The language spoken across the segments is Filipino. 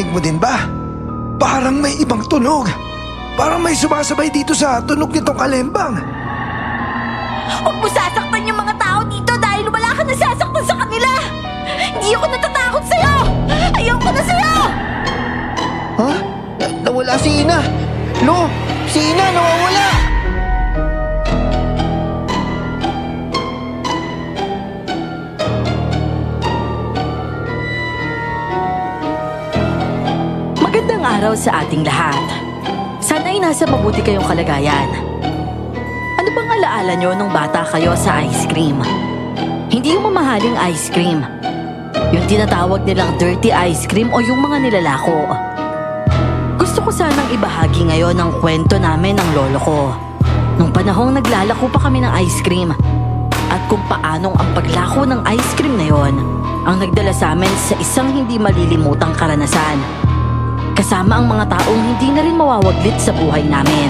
Narinig mo din ba? Parang may ibang tunog. Parang may sumasabay dito sa tunog nitong kalembang. Huwag mo sasaktan yung mga tao dito dahil wala ka nasasaktan sa kanila! Hindi ako natatakot sa'yo! Ayaw ko na sa'yo! Ha? Nawala si Ina! Lo! Si Ina nawawala! Magandang araw sa ating lahat. Sana'y nasa mabuti kayong kalagayan. Ano bang alaala nyo nung bata kayo sa ice cream? Hindi yung mamahaling ice cream. Yung tinatawag nilang dirty ice cream o yung mga nilalako. Gusto ko sanang ibahagi ngayon ang kwento namin ng lolo ko. Nung panahong naglalako pa kami ng ice cream. At kung paanong ang paglako ng ice cream na yon ang nagdala sa amin sa isang hindi malilimutang karanasan. Kasama ang mga taong hindi na rin mawawaglit sa buhay namin.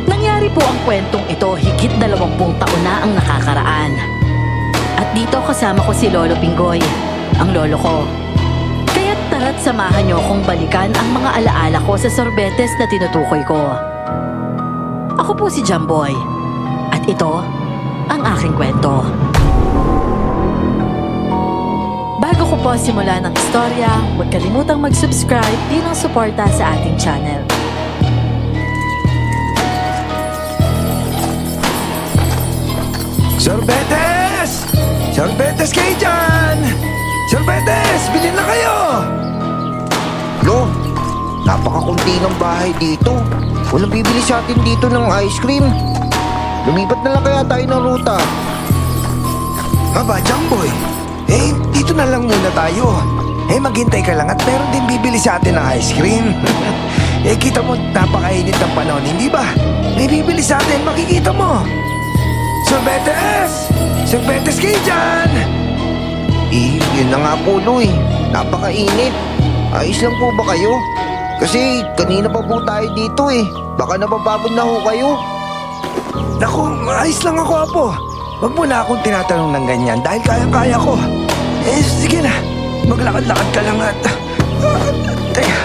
Nangyari po ang kwentong ito higit 20 taon na ang nakakaraan. At dito kasama ko si Lolo Pinggoy, ang lolo ko. Kaya't tara't samahan niyo akong balikan ang mga alaala ko sa sorbetes na tinutukoy ko. Ako po si Jamboy. At ito ang aking kwento. Bago ko po simulan ang istorya, huwag kalimutang mag-subscribe bilang suporta sa ating channel. Sorbetes! Sorbetes kayo dyan! Sorbetes! Bilhin na kayo! Lo! Napakakunti ng bahay dito. Walang bibili sa atin dito ng ice cream. Lumipat na lang kaya tayo ng ruta. Aba, Jamboy. Dito na lang muna tayo. Maghintay ka lang at meron din bibili sa atin ng ice cream. Kita mo, napakainit ng panahon, hindi ba? May bibili sa atin, makikita mo. Sorbetes! Sorbetes kayo dyan! Yun na nga po, Lo. Napakainit. Ayos lang po ba kayo? Kasi kanina pa po tayo dito Baka napapagod na ho kayo. Naku, ayos lang ako, Apo. Wag mo na akong tinatanong ng ganyan dahil kaya-kaya ko. Sige na. Maglakad-lakad ka lang at... Teka.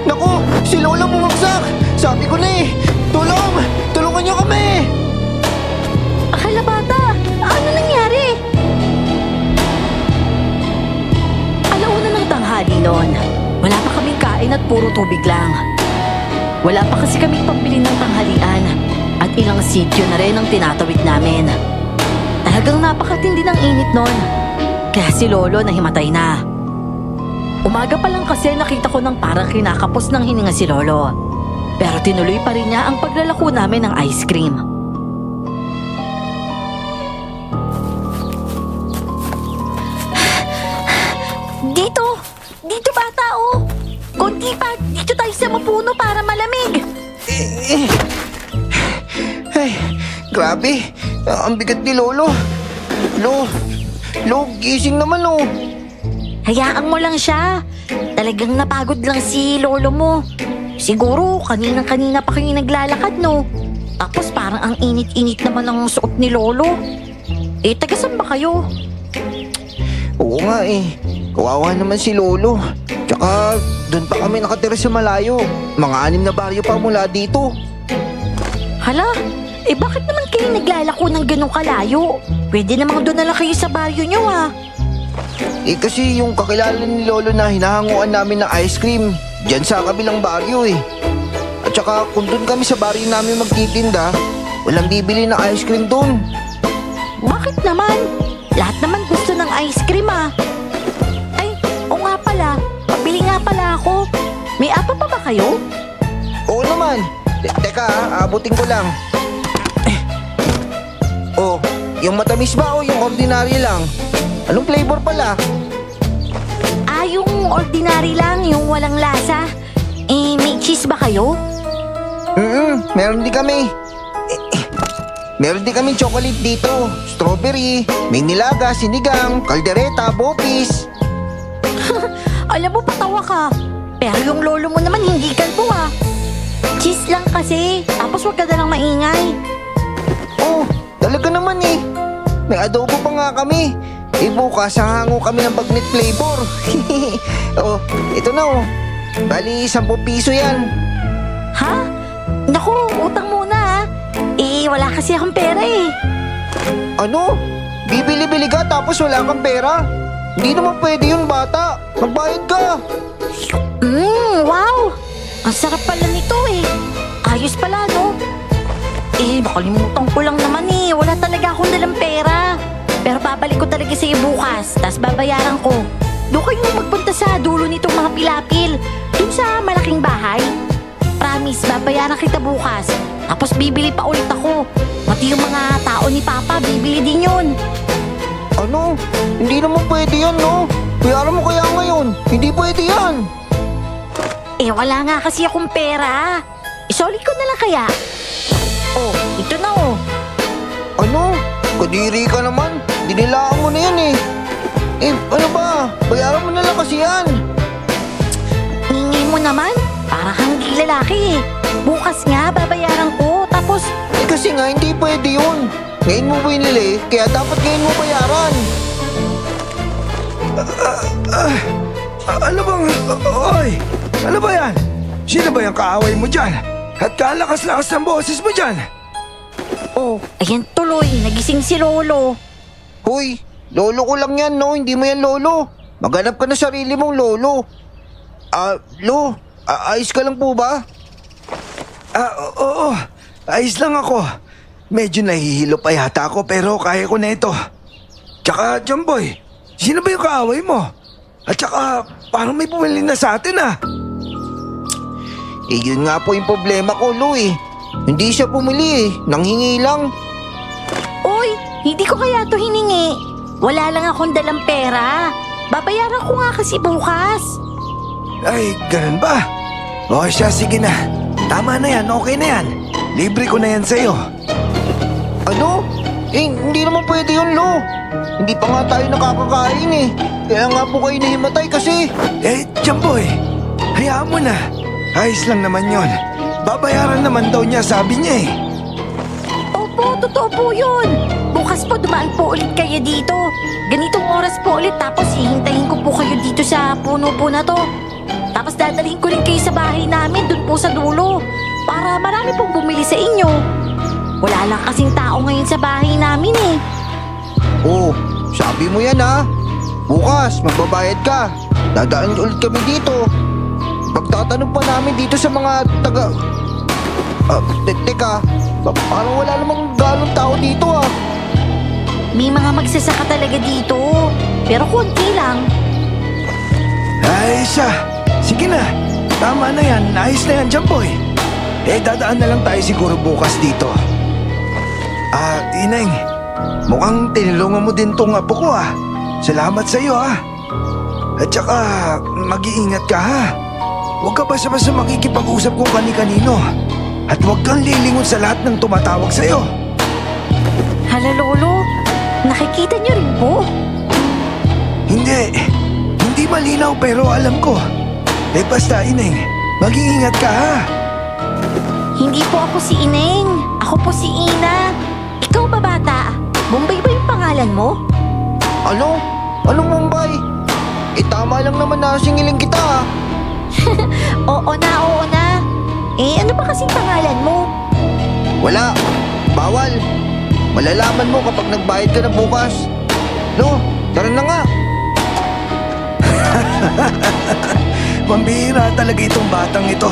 Naku, si Lola bumagsak. Sabi ko na tulong! Tulungan niyo kami! Akala bata, ano nangyari? Alauna ng tanghali noon. Wala pa kaming kain at puro tubig lang. Wala pa kasi kaming pambili ng tanghalian at ilang sityo na rin ang tinatawid namin. Talagang napakatindi ng init noon. Kaya si Lolo nahimatay na. Umaga pa lang kasi nakita ko ng parang kinakapos ng hininga si Lolo. Pero tinuloy pa rin niya ang paglalako namin ng ice cream. Dito! Dito bata oh! Konti pa! Dito tayo sa mapuno para malamig! Ay, grabe. Ang bigat ni Lolo. Lo, gising naman Hayaan mo lang siya. Talagang napagod lang si lolo mo. Siguro kanina-kanina pa kayo naglalakad no? Tapos parang ang init-init naman ng suot ni lolo. Tagasan ba kayo? Oo nga Kawawa naman si Lolo. Tsaka doon pa kami nakatira sa malayo. Mga 6 na baryo pa mula dito. Hala, bakit naman kayo naglalako ng ganong kalayo? Pwede namang doon na lang kayo sa baryo nyo Kasi yung kakilala ni Lolo na hinahanguan namin ng ice cream, dyan sa kabilang baryo At saka kung doon kami sa baryo namin magtitinda, walang bibili ng ice cream doon. Bakit naman? Lahat naman gusto ng ice cream Ay, o nga pala, pabili nga pala ako. May apa pa ba kayo? Oo naman. Teka abutin ko lang. Yung matamis ba o yung ordinary lang? Anong flavor pala? Yung ordinary lang, yung walang lasa. May cheese ba kayo? Meron din kami. Meron din kami chocolate dito. Strawberry, may nilaga, sinigang, kaldereta, bopis. Alam mo, patawa ka. Pero yung lolo mo naman hindi kalbo Cheese lang kasi, tapos wag ka na lang maingay. Talaga naman May adobo pa nga kami. bukas hahango kami ng bagnet flavor. Oh, ito na oh. Bali, 10 piso yan. Ha? Naku, utang muna ha. Wala kasi akong pera eh. Ano? Bibili-bili ka tapos wala kang pera? Hindi naman pwede yun, bata. Magbayad ka. Wow! Ang sarap pala nito eh. Ayos pala, no? Nakalimutan ko lang naman eh. Wala talaga akong dalang pera. Pero babalik ko talaga sa iyo bukas. Tapos babayaran ko. Doon kayo magpunta sa dulo nitong mga pilapil. Doon sa malaking bahay. Promise, babayaran kita bukas. Tapos bibili pa ulit ako. Pati yung mga tao ni Papa, bibili din yun. Ano? Hindi naman pwede yan, no? Bayaran mo kaya ngayon. Hindi pwede yan. Wala nga kasi akong pera. Isolid ko na lang kaya. Oh, ito na oh. Ano? Kadiri ka naman. Dinilaan mo na yan eh. Ano ba? Bayaran mo na lang kasi yan. Hingi mo naman. Para kang lalaki eh. Bukas nga, babayaran ko. Tapos, Kasi nga, hindi pwede yun. Ngayon mo binili, kaya dapat ngayon mo bayaran. Ano bang... Oy! Ano ba yan? Sino ba yung kaaway mo dyan? At kalakas-lakas ng boses mo dyan? oh, ayan tuloy. Nagising si Lolo. Hoy, lolo ko lang yan, no? Hindi mo yan lolo. Maghanap ka na sarili mong lolo. Ayos ka lang po ba? Oo. Ayos lang ako. Medyo nahihilo pa yata ako pero kaya ko na ito. Tsaka, Jumboy, sino ba yung kaaway mo? At tsaka, parang may bumili na sa atin ah. Yun nga po yung problema ko, Lo eh. Hindi siya bumili eh. Nanghingi lang. Uy, hindi ko kaya to hiningi. Wala lang akong dalang pera. Babayaran ko nga kasi bukas. Ay, ganun ba? O siya, sige na. Tama na yan, okay na yan. Libre ko na yan sa'yo. Ano? Hindi naman pwede yun, Lo. Hindi pa nga tayo nakakakain eh. Kaya nga po kayo nahimatay kasi. Jumboy, hayaan mo na. Ayos lang naman yon. Babayaran naman daw niya, sabi niya eh. Opo, totoo po yun. Bukas po dumaan po ulit kayo dito. Ganitong oras po ulit tapos hihintayin ko po kayo dito sa puno po na to. Tapos dadalhin ko rin kayo sa bahay namin dun po sa dulo. Para marami pong bumili sa inyo. Wala lang kasing tao ngayon sa bahay namin eh. Oh, sabi mo yan ha. Bukas, magbabayad ka. Dadaan ulit kami dito. Pagtatanong pa namin dito sa mga taga... Teka, parang wala namang galong tao dito ah. May mga magsasaka talaga dito. Pero konti lang. Ay siya, sige na. Tama na yan, ayos na yan, Jumboy. Dadaan na lang tayo siguro bukas dito. Ineng, mukhang tinulungan mo din tong apo ko ah. Salamat sa iyo ah. At saka, mag-iingat ka ha. Huwag ka basta-basta makikipag-usap kung kani-kanino. At huwag kang lilingon sa lahat ng tumatawag sa iyo. Hala Lolo, nakikita niyo rin po? Hindi malinaw pero alam ko. Basta Ineng, mag-iingat ka ha. Hindi po ako si Ineng. Ako po si Ina. Ikaw ba bata? Bombay ba yung pangalan mo? Ano? Anong Mumbai? Tama lang naman na singiling kita ah. Oo na. Ano ba kasing pangalan mo? Wala. Bawal. Malalaman mo kapag nagbayad ka na bukas. No, tara na nga. Pambihira talaga itong batang ito.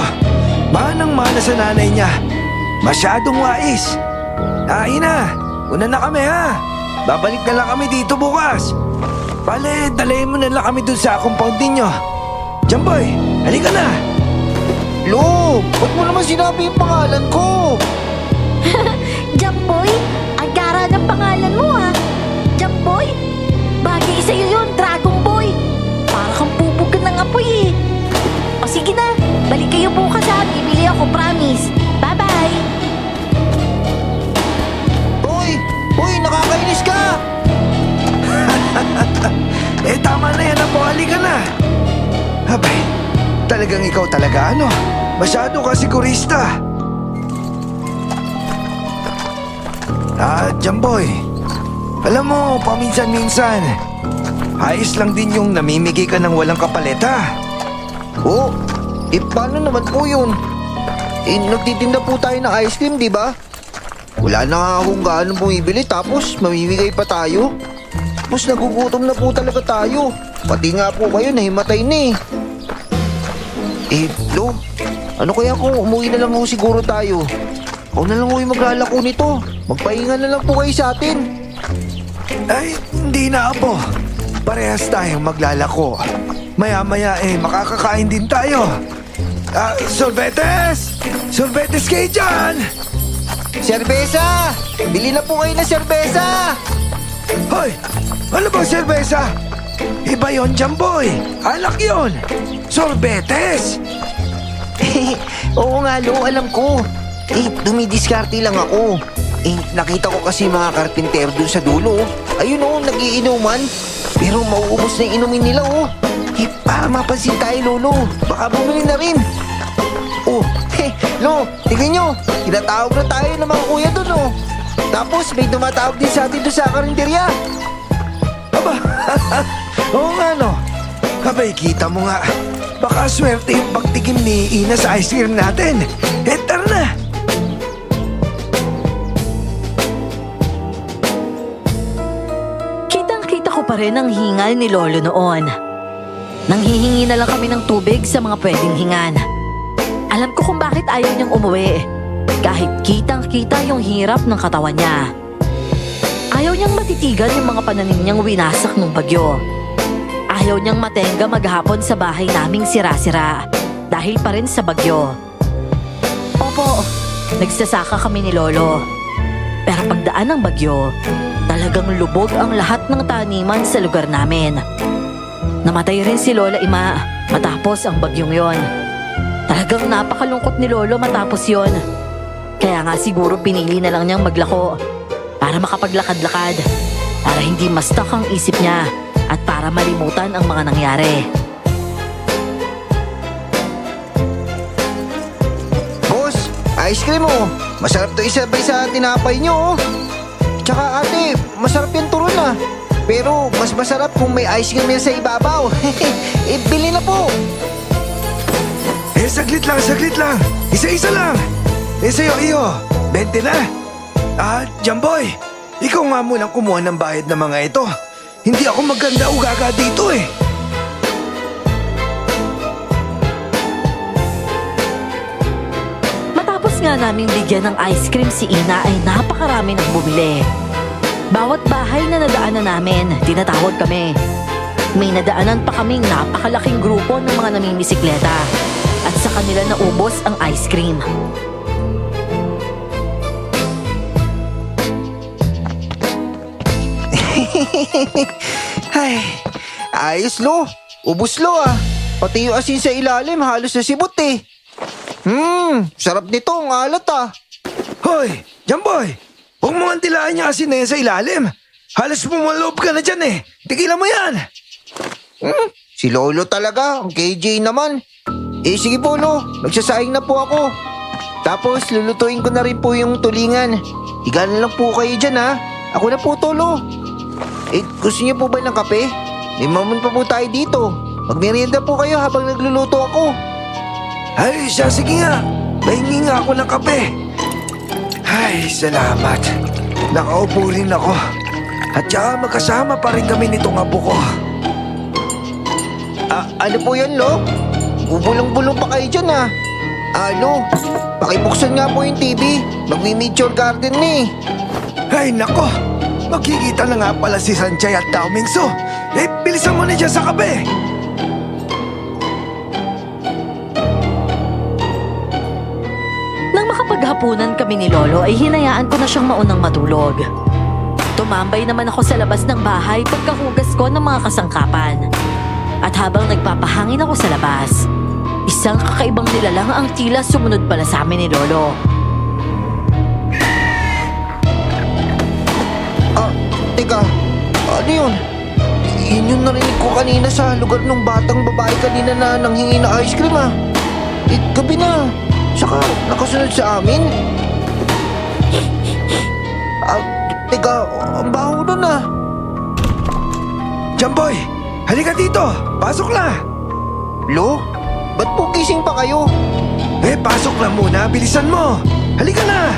Manang-mana sa nanay niya. Masyadong wais. Ina, una na kami ha. Babalik na lang kami dito bukas. Bale, dalayin mo na lang kami dun sa compound ninyo. Jumboy, halika na. Lo, ba't mo naman sinabi yung pangalan ko? Jamboy? Ang gara ng pangalan mo ha. Jamboy? Bagay sa'yo yun, Dragon Boy. Para kang pupugan ng apoy eh. O sige na, balik kayo bukas ha. Bibili ako, promise. Bye-bye. Hoy, nakakainis ka. Tama na yan apo, halika na. Abay, talagang ikaw talaga ano? Masyado ka sigurista. Jumboy, Alam mo, paminsan-minsan, ayos lang din yung namimigay ka ng walang kapaleta. Oh, paano naman po yun? Nagtitinda po tayo ng ice cream, di ba? Wala na nga akong gaano bumibili tapos mamimigay pa tayo. Tapos nagugutom na po talaga tayo. Pati nga po kayo nahimatay na eh. Lo, ano kaya kung umuwi na lang ho siguro tayo? Ako na lang ho yung maglalako nito. Magpahinga na lang po kayo sa atin. Ay, hindi na, Apo. Parehas tayong maglalako. Maya-maya makakakain din tayo. Sorbetes! Sorbetes kayo dyan! Serbesa! Bili na po kayo ng serbesa! Hoy! Ano bang serbesa? Iba yon, Jamboy. Alak yon. Sorbetes! Oo nga, Lo, alam ko. Dumidiskarte lang ako. Nakita ko kasi mga karpintero dun sa dulo. Ayun nagiinuman. Pero mauubos na yung inumin nila, para mapansin tayo, Lolo. Baka bumili na rin. Lo, tingnan nyo. Tinatawag na tayo ng mga kuya dun, Tapos may tumatawag din sa atin dun sa karinderya. Aba, oo nga, no. Abay, kita mo nga. Baka swerte yung pagtikim ni Ina sa ice cream natin. Tara na. Kitang-kita ko pa rin ang hingal ni Lolo noon. Nanghihingi na lang kami ng tubig sa mga pwedeng hingan. Alam ko kung bakit ayaw niyang umuwi. Kahit kitang-kita yung hirap ng katawan niya. Ayaw niyang matitigan yung mga pananim niyang winasak ng bagyo. Ayaw niyang matenga maghapon sa bahay naming sira-sira dahil pa rin sa bagyo. Opo, nagsasaka kami ni Lolo. Pero pagdaan ng bagyo, talagang lubog ang lahat ng taniman sa lugar namin. Namatay rin si Lola Ima matapos ang bagyong yon. Talagang napakalungkot ni Lolo matapos yon. Kaya nga siguro pinili na lang niyang maglako para makapaglakad-lakad, para hindi ma-stuck ang isip niya at para malimutan ang mga nangyari. Boss, ice cream Masarap to isabay sa tinapay nyo Tsaka ate, masarap yung turon Pero mas masarap kung may ice cream yan sa ibabaw. Bili na po. Saglit lang. Isa-isa lang. Sa'yo, iyo. 20 na. Jamboy, ikaw nga munang kumuha ng bayad ng mga ito. Hindi ako maganda ugaga dito Matapos nga naming bigyan ng ice cream si Ina ay napakarami nang bumili. Bawat bahay na nadaanan namin, tinatawag kami. May nadaanan pa kaming napakalaking grupo ng mga namimisikleta at sa kanila naubos ang ice cream. Ay, ayos Lo. Ubus Lo Pati yung asin sa ilalim halos nasibot sarap nito, ang alat Hoy, Jamboy, huwag mo antilaan niya asin na yan sa ilalim. Halos pumaloob ka na dyan Tigilan mo yan. Si Lolo talaga, ang KJ naman. Sige po Lo, magsasaing na po ako. Tapos lulutuin ko na rin po yung tulingan. Higa na lang po kayo dyan Ako na po to Lo. Gusto niyo po ba ng kape? May mamon pa po tayo dito. Magmerienda po kayo habang nagluluto ako. Ay, sige nga. Pahingi nga ako ng kape. Ay, salamat. Nakaupo rin ako. At saka magkasama pa rin kami nitong apo ko. Ano po yan, Lo? Bubulong-bulong pa kayo dyan, Lo, pakibuksan nga po yung TV. Magmi-Nature Garden Ay, nako. Magkikita na nga pala si Sanchay at Tao Mingso. Bilisan mo na dyan sa kape. Nang makapaghapunan kami ni Lolo ay hinayaan ko na siyang maunang matulog. Tumambay naman ako sa labas ng bahay pagkahugas ko ng mga kasangkapan. At habang nagpapahangin ako sa labas, isang kakaibang nilalang ang tila sumunod pala sa amin ni Lolo. Teka, ano yun? Yun yung narinig ko kanina sa lugar ng batang babae kanina na nanghingi na ice cream gabi na. Saka nakasunod sa amin. teka, ang baho nun ah. Jamboy, halika dito. Pasok na. Lo, ba't po gising pa kayo? Eh, pasok na muna. Bilisan mo. Halika na.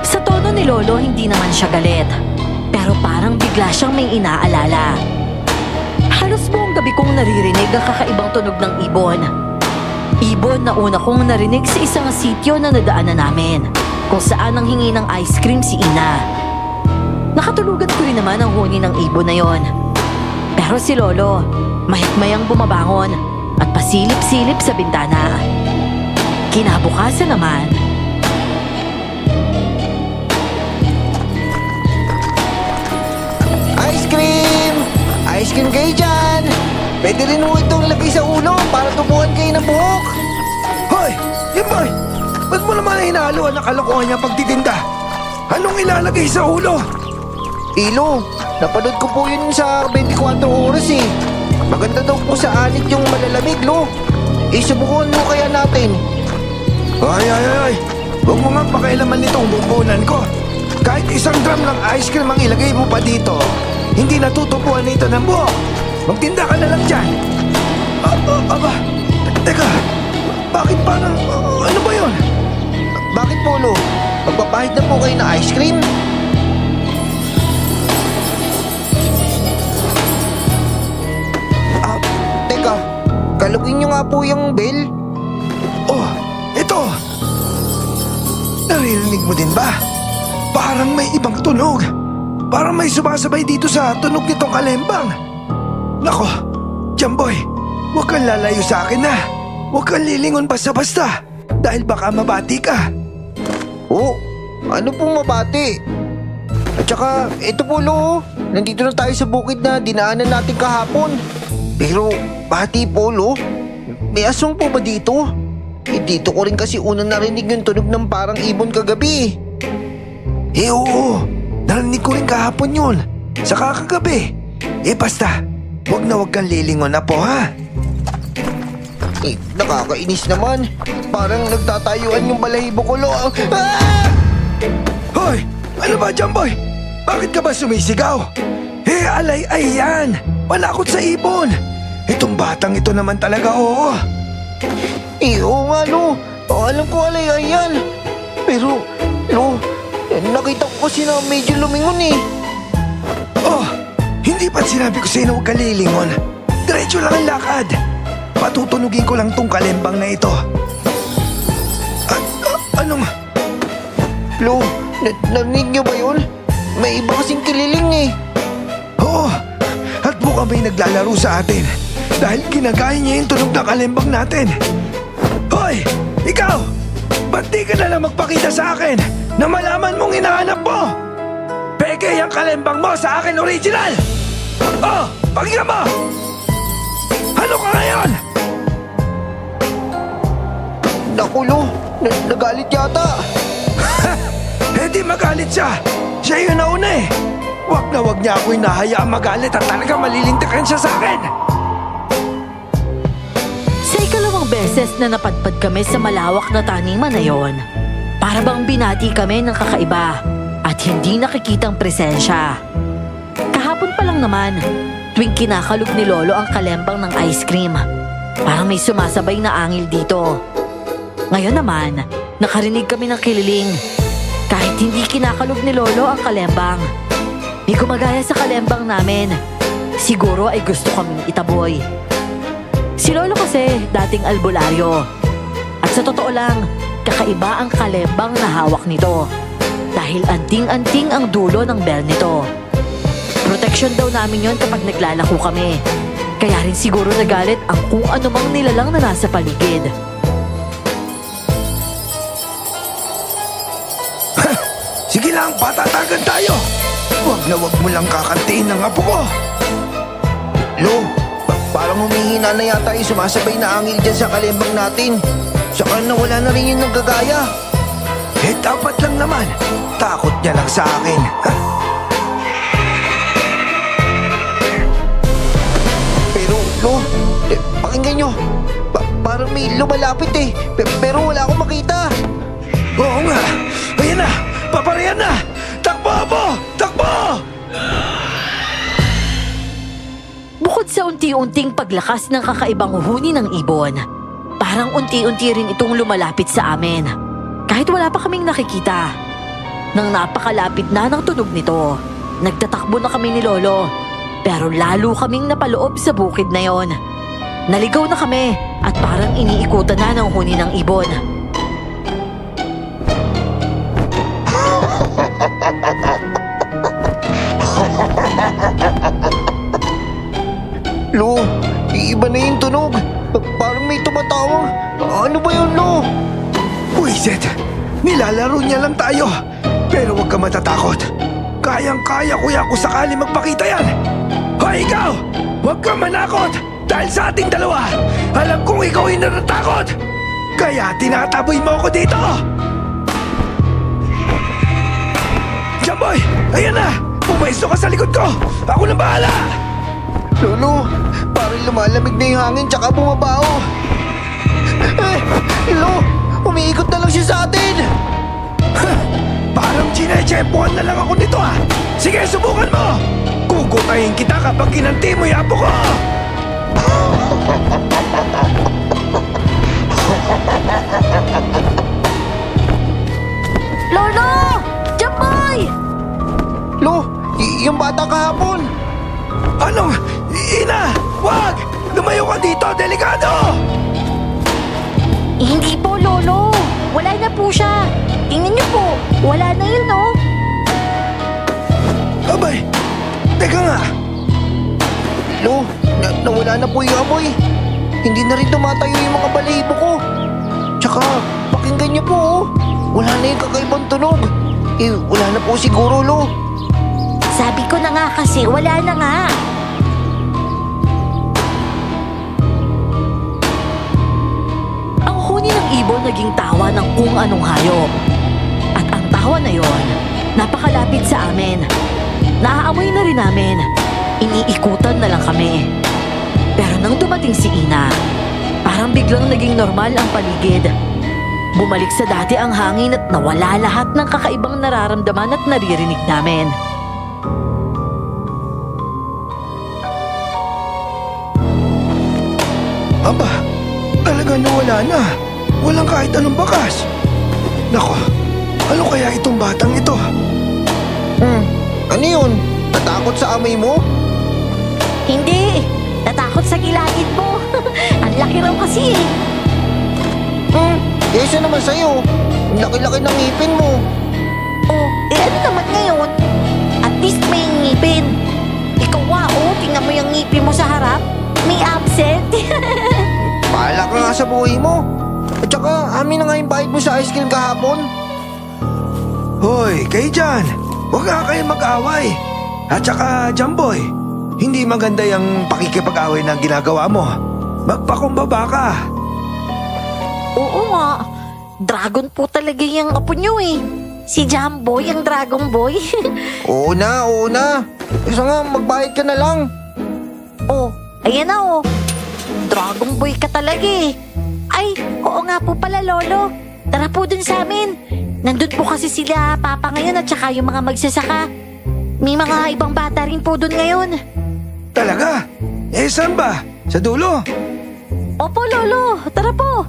Sa tono ni Lolo, hindi naman siya galit. Pero parang bigla siyang may inaalala. Halos buong gabi kong naririnig ang kakaibang tunog ng ibon. Ibon na una kong narinig sa isang sityo na nadaanan namin, kung saan ang hingi ng ice cream si Ina. Nakatulugan ko rin naman ang huni ng ibon na yon. Pero si Lolo, mahikmayang bumabangon at pasilip-silip sa bintana. Kinabukasan naman, Ice cream! Ice cream kayo dyan! Pwede rin mo itong lagay sa ulo para tubuhan kayo ng buhok. Hoy, Jamboy. Ba't mo naman hinahaluan ang kalokohan niya pagtitinda? Anong ilalagay sa ulo? Ilo, napanood ko po yun sa 24 oras eh. Maganda daw po sa anit yung malalamig, Lo. Subukan mo kaya natin. Ay. Huwag mo nga pakialaman nitong bubunan ko. Kahit 1 gram ng ice cream ang ilagay mo pa dito, hindi natutupuan nito ng buhok. Magtinda ka na lang dyan. Aba, teka. Bakit parang, ano ba yun? Bakit po, Lo? Magpapahid na po kayo ng ice cream? Teka, kalugin nyo nga po yung bell. Oh, ito. Naririnig mo din ba? Parang may ibang tunog. Parang may sumasabay dito sa tunog nitong kalembang. Nako, Jamboy, huwag kang lalayo sa akin na. Huwag kang lilingon basta-basta dahil baka mabati ka. Oh, ano pong mabati? At saka, ito po, Lo. Nandito na tayo sa bukid na dinaanan natin kahapon. Pero, bati po, Lo. May aswang po ba dito? Dito ko rin kasi unang narinig yung tunog ng parang ibon kagabi. Oo, narinig ko rin kahapon yun. Saka kagabi. Basta, huwag kang lilingon na po ha. Nakakainis naman. Parang nagtatayuan yung balahibo ko, Lo. Ah! Hoy, ano ba Jamboy? Bakit ka ba sumisigaw? Alay yan. Panakot sa ibon. Itong batang ito naman talaga, oo. Oo nga, Lo. Alam ko alay yan. Pero, Lo, nakita ko kasi na medyo lumingon eh. Oh, hindi pa sinabi ko sa'yo na huwag kang lilingon. Diretso lang ang lakad. Patutunugin ko lang tong kalembang na ito. Anong... Lo, narinig niyo ba yun? May iba kasing kililing eh. Oo, at mukhang may naglalaro sa atin. Dahil ginagaya niya yung tunog ng kalembang natin. Hoy, ikaw! Ba't di ka na lang magpakita sa akin na malaman mong hinahanap mo? Peke yung kalembang mo sa akin original! Oh, pakinggan mo! Ano ka ngayon? Naku, Lo, nagalit yata. Di magalit siya. Siya yung nauna eh. Wag niya ako hinahayaan magalit at talaga malilintikan siya sa akin. sa ikalawang beses na napadpad kami sa malawak na taniman na yon, para bang binati kami ng kakaiba at hindi nakikitang presensya. Kahapon pa lang naman, tuwing kinakalog ni Lolo ang kalembang ng ice cream, parang may sumasabay na angil dito. Ngayon naman, nakarinig kami ng kililing. Kahit hindi kinakalog ni Lolo ang kalembang, may gumagaya sa kalembang namin. Siguro ay gusto kaming itaboy. Si Lolo kasi dating albularyo. At sa totoo lang, kakaiba ang kalembang na hawak nito. Dahil anting-anting ang dulo ng bell nito. Proteksyon daw namin yon kapag naglalako kami. Kaya rin siguro nagalit ang kung anumang nilalang na nasa paligid. Sige lang, patatagan tayo. Wag mo lang kakantiin ng apo ko. Lo, parang humihina na yata yung sumasabay na angil dyan sa kalembang natin. Saka nawala na rin yung naggagaya. Dapat lang naman. Takot niya lang sa akin. Pero, Lo, pakinggan nyo. Parang may lumalapit eh. Pero wala akong makita. Oo nga. Ayan na. Paparayan na. Takbo, Apo! Takbo! Bukod sa unti-unting paglakas ng kakaibang huni ng ibon, parang unti-unti rin itong lumalapit sa amin. Kahit wala pa kaming nakikita. Nang napakalapit na ng tunog nito, nagtatakbo na kami ni Lolo. Pero lalo kaming napaloob sa bukid na yon. Naligaw na kami at parang iniikutan na ng huni ng ibon. Lo, iba na yung tunog. Parang may tumatawag. Ano ba yun, Lo? Buisit! Nilalaro niya lang tayo. Pero huwag ka matatakot. Kayang-kaya ko yan kung sakali magpakita yan. Hoy, ikaw! Huwag ka manakot! Dahil sa ating dalawa, alam kong ikaw ay natatakot! Kaya tinataboy mo ako dito! Jamboy! Ayan na! Pumwesto ka sa likod ko! Ako na bahala! Lolo, parang lumalamig na yung hangin tsaka bumabaho. Lo, umiikot na lang siya sa atin. Parang ginechempuhan na lang ako nito ah! Sige, subukan mo! Kukutayin kita kapag kinanti mo yung apo ko! Lolo! Jamboy! Lo, yung bata kahapon. Anong? Ina! Wag! Lumayo ka dito! Delikado! Hindi po, Lolo. Wala na po siya. Tingnan niyo po. Wala na yun, no? Abay! Teka nga! Lo, nawala na po yung amoy. Hindi na rin tumatayo yung mga balahibo ko. Tsaka, pakinggan niyo po, oh. Wala na yung kakaibang tunog. Wala na po siguro, Lo. Sabi ko na nga kasi, wala na nga. Ang huni ng ibon naging tawa ng kung anong hayop. At ang tawa na yon, napakalapit sa amin. Naaamoy na rin namin. Iniikutan na lang kami. Pero nang dumating si Ina, parang biglang naging normal ang paligid. Bumalik sa dati ang hangin at nawala lahat ng kakaibang nararamdaman at naririnig namin. Aba, talaga nawala na. Walang kahit anong bakas. Nako, ano kaya itong batang ito? Ano yun? Natakot sa amoy mo? Hindi! Natakot sa gilagid mo! Ang laki raw kasi eh! Kesa naman sa'yo. Ang laki-laki ng ngipin mo. Oh, ano naman ngayon? At least may ngipin. Ikaw tingnan mo yung ngipin mo sa harap. May absent. Bahala ka nga sa buhay mo. At saka, amin na nga yung bayad mo sa ice cream kahapon. Hoy, kayo dyan! Huwag nga kayo mag-away. At saka, Jamboy, hindi maganda yung pakikipag-away na ginagawa mo. Magpakumbaba ka. Oo nga. Dragon po talaga yung apo nyo eh. Si Jamboy, ang Dragon Boy. Oo na. Isa nga, magbayad ka na lang. Oh, ayan na oh. Dragon Boy ka talaga eh. Ay, oo nga po pala, Lolo. Tara po dun sa amin. Nandun po kasi sila, Papa ngayon at saka yung mga magsasaka. May mga ibang bata rin po dun ngayon. Talaga? Eh, saan ba? Sa dulo? Opo, Lolo. Tara po.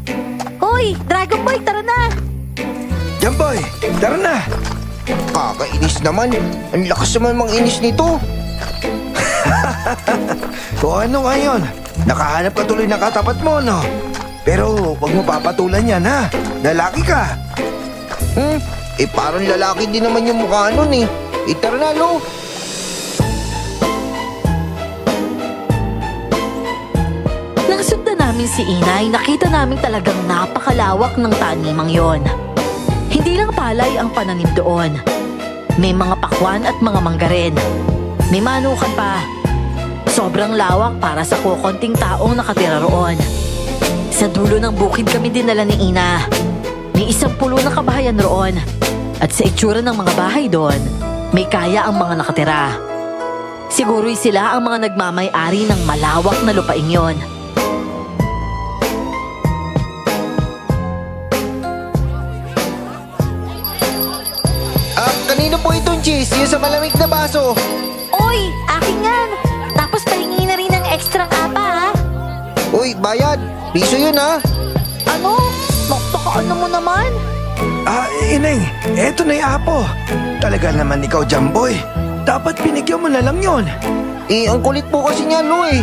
Hoy, Dragon Boy, tara na. Jamboy, tara na. Kakainis naman. Ang lakas naman mang inis nito. O ano ngayon? Nakahanap ka tuloy ng katapat mo, no? Pero huwag mo papatulan yan, ha? Lalaki ka. Parang lalaki din naman yung mukha nun eh. Tara na, Lo. Nang sundan namin si Inay, nakita namin talagang napakalawak ng tanimang yon. Hindi lang palay ang pananim doon. May mga pakwan at mga manggarin. May manukan pa. Sobrang lawak para sa kukonting taong nakatira roon. Sa dulo ng bukid kami dinala ni Ina. May 10 na kabahayan roon. At sa itsura ng mga bahay doon, may kaya ang mga nakatira. Siguro'y sila ang mga nagmamay-ari ng malawak na lupaing yon. Kanino po itong cheese? Yung sa malamig na baso. Oy, akin yan! Tapos pahingi na rin ng ekstrang apa, ha? Uy, bayad. Piso yun ha. Ano? Ano mo naman? Ineng, eto na yung apo. Talaga naman ikaw, Jamboy. Dapat binigyan mo na lang yon. Ang kulit po kasi niya, Lo eh.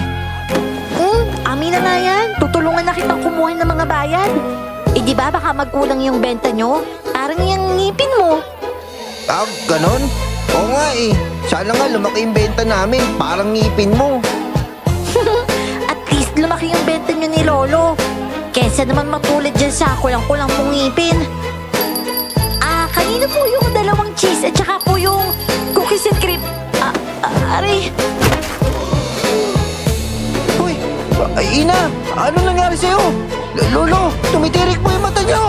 Amin na nga yan. Tutulungan na kitang kumuha ng mga bayad. Di ba baka magkulang yung benta nyo? Parang yung ngipin mo. Ganon? Oo nga eh. Sana nga lumaki yung benta namin. Parang ngipin mo. At least lumaki yung benta nyo ni Lolo. Kesa naman matulad dyan sa kulang-kulang mong ngipin. Kanino po yung dalawang cheese at saka po yung cookies and cream? Aray. Uy, Ina, ano nangyari sa'yo? Lolo, tumitirik po yung mata niyo.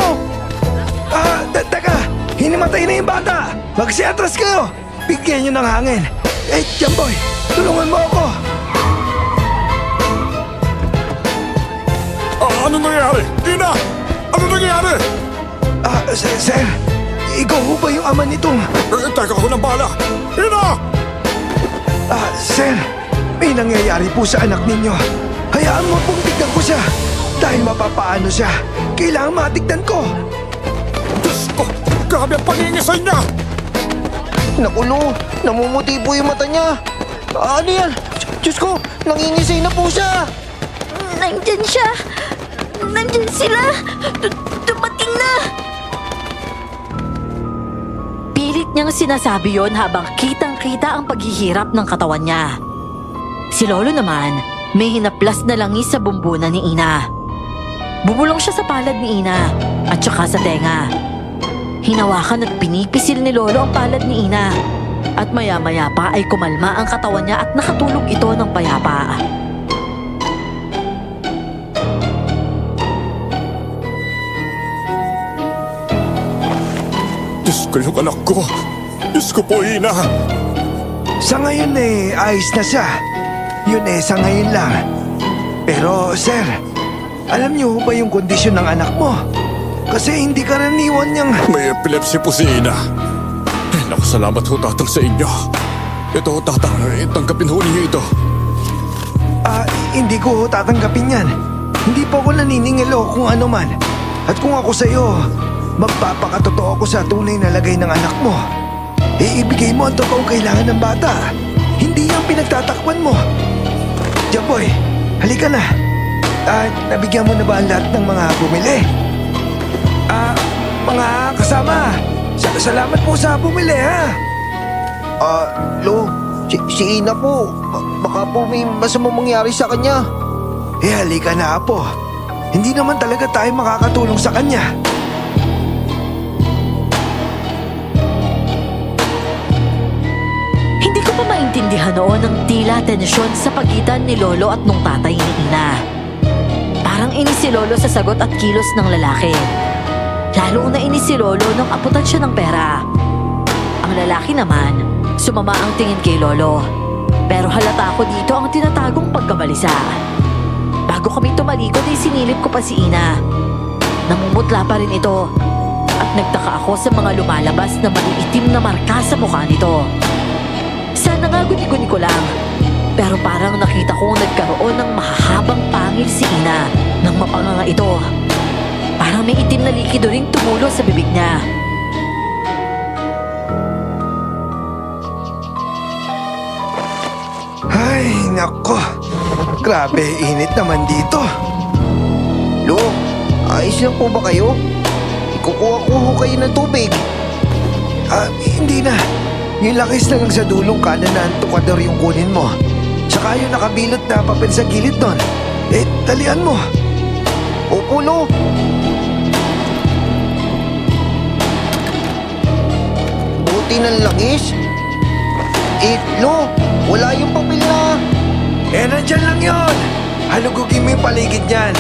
Teka, hinimatay na yung bata. Magsiatras kayo. Bigyan nyo ng hangin. Jamboy, tulungan mo ako. Ano nangyari? Ina! Ano nangyari? Sir, ikaw ho ba yung ama nitong... Teka, ako ng bala! Ina! Sir, may nangyayari po sa anak ninyo. Hayaan mo pong tignan ko siya. Dahil mapapaano siya, kailangan matignan ko. Diyos ko! Grabe ang pangingisay niya! Nakulo, namumuti po yung mata niya. Ano yan? Diyos ko, nangingisay na po siya. Nandyan siya. Nandyan sila. Dumating na. Pilit niyang sinasabi yon habang kitang-kita ang paghihirap ng katawan niya. Si Lolo naman, may hinaplas na langis sa bumbunan ni Ina. Bumulong siya sa palad ni Ina at saka sa tenga. Hinawakan at pinipisil ni Lolo ang palad ni Ina. At maya-maya pa ay kumalma ang katawan niya at nakatulog ito ng payapa. Diyos ko yung anak ko! Diyos ko po, Ina! Sa ngayon ayos na siya. Yun sa ngayon lang. Pero sir, alam niyo ba yung kondisyon ng anak mo? Kasi hindi karaniwan niyang... May epilepsy po si Ina. Naku, salamat ho tatang sa inyo. Ito ho tatang, tanggapin ho ninyo ito. Hindi ko tatanggapin yan. Hindi po ako naniningilo kung ano man. At kung ako sa'yo, magpapakatotoo ako sa tunay na lagay ng anak mo. Ibigay mo ang totoong kailangan ng bata. Hindi yung pinagtatakpan mo. Jamboy, halika na. Nabigyan mo na ba ang lahat ng mga bumili? Mga kasama, salamat po sa bumili ha. Lo, si Ina po. Baka po may masamang mangyari sa kanya. Halika na apo. Hindi naman talaga tayo makakatulong sa kanya. Hindi ko pa maintindihan noon ang tila tensyon sa pagitan ni Lolo at nung tatay ni Ina. Parang inis si Lolo sa sagot at kilos ng lalaki. Lalo na inis si Lolo nung aputan siya ng pera. Ang lalaki naman, sumama ang tingin kay Lolo. Pero halata ko dito ang tinatagong pagkabalisa. Bago kami tumalikod ay sinilip ko pa si Ina. Namumutla pa rin ito. At nagtaka ako sa mga lumalabas na maliitim na marka sa mukha nito. Sana nga guni-guni ko lang. Pero parang nakita kong nagkaroon ng mahahabang pangil si Ina nang mapanganga ito. Parang may itim na likido ring tumulo sa bibig niya. Ay, nako. Grabe, init naman dito. Lo, ayos lang po ba kayo? Ikukuha-kuha kayo ng tubig. Hindi na. Yung lakis na lang sa dulong kanan na ang tukador yung kunin mo. Tsaka yung nakabilot na papel sa gilid nun. Talian mo. Opo, Lo. Buti ng langis. Lo, wala yung papel na... Nandyan lang yon. Halugugin mo yung paligid niyan.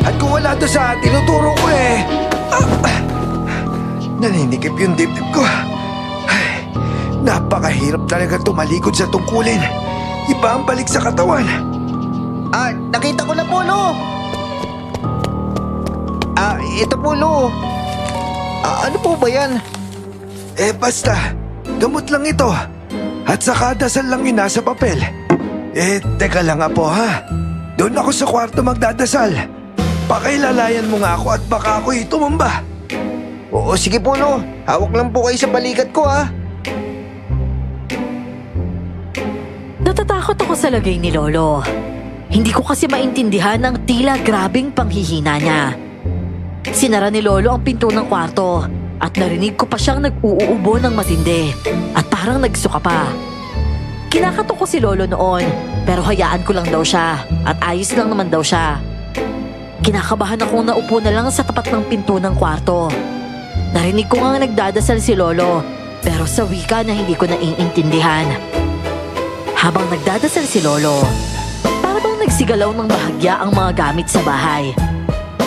At kung wala to sa tinuturo ko naninikip yung dibdib ko. Ay, napakahirap talaga tumalikod sa tungkulin. Iba ang balik sa katawan. Nakita ko na po, Lo. Ito po, Lo. Ano po ba yan? Basta. gamot lang ito. At saka dasal lang yun nasa papel. Teka lang Apo ha. Doon ako sa kwarto magdadasal. Pakialalayan mo nga ako at baka ako'y tumamba. Oo, sige po, Lo. Hawak lang po kayo sa balikat ko, ha? Natatakot ako sa lagay ni Lolo. Hindi ko kasi maintindihan ang tila grabing panghihina niya. Sinara ni Lolo ang pinto ng kwarto at narinig ko pa siyang nag-uuubo ng matindi at parang nagsuka pa. Kinakatok ko si Lolo noon pero hayaan ko lang daw siya at ayos lang naman daw siya. Kinakabahan akong naupo na lang sa tapat ng pinto ng kwarto. Narinig ko nga nagdadasal si Lolo pero sa wika na hindi ko naiintindihan. Habang nagdadasal si Lolo, para bang nagsigalaw ng bahagya ang mga gamit sa bahay.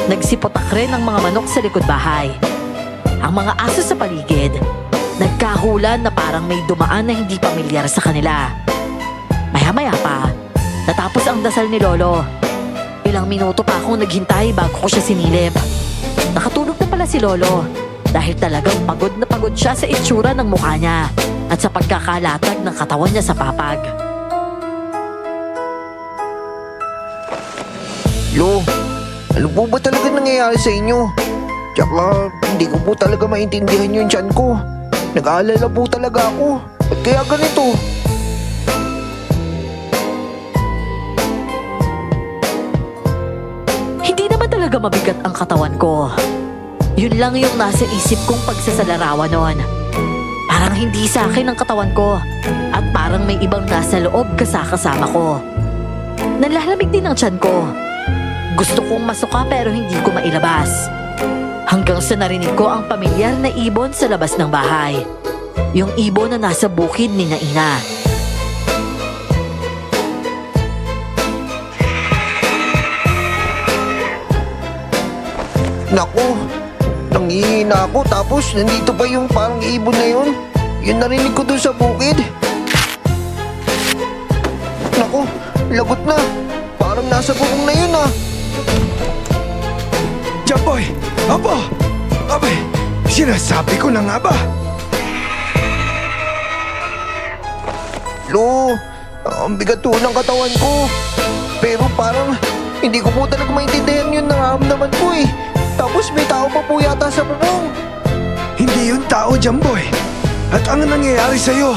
Nagsipotak rin ang mga manok sa likod bahay. Ang mga aso sa paligid, nagkahulan na parang may dumaan na hindi pamilyar sa kanila. Maya-maya pa, natapos ang dasal ni Lolo. Ilang minuto pa akong naghintay bago ko siya sinilip. Nakatulog na pala si Lolo dahil talagang pagod na pagod siya sa itsura ng mukha niya at sa pagkakalatag ng katawan niya sa papag. Lo, ano po ba talaga nangyayari sa inyo? Tsaka, hindi ko po talaga maintindihan yung tiyan ko. Nag-aalala po talaga ako. Ba't kaya ganito? Hindi naman talaga mabigat ang katawan ko. Yun lang yung nasa isip kong pagsasalarawan noon. Parang hindi sa akin ang katawan ko at parang may ibang nasa loob kasama ko. Nanlalamig din ang tiyan ko. Gusto kong masuka pero hindi ko mailabas. Hanggang sa narinig ko ang pamilyar na ibon sa labas ng bahay. Yung ibon na nasa bukid ni Naina. Naku, nangihina ako tapos nandito pa yung parang ibon na yun. Yun narinig ko dun sa bukid. Naku, lagot na. Parang nasa bukong na yun ah. Jamboy! Apo! Abay, sinasabi ko na nga ba? Lo, ang bigat po ng katawan ko. Pero parang hindi ko po talaga maintindihan yung nararamdaman ko eh. Tapos may tao pa po yata sa bubong. Hindi yun tao, Jamboy. At ang nangyayari sa'yo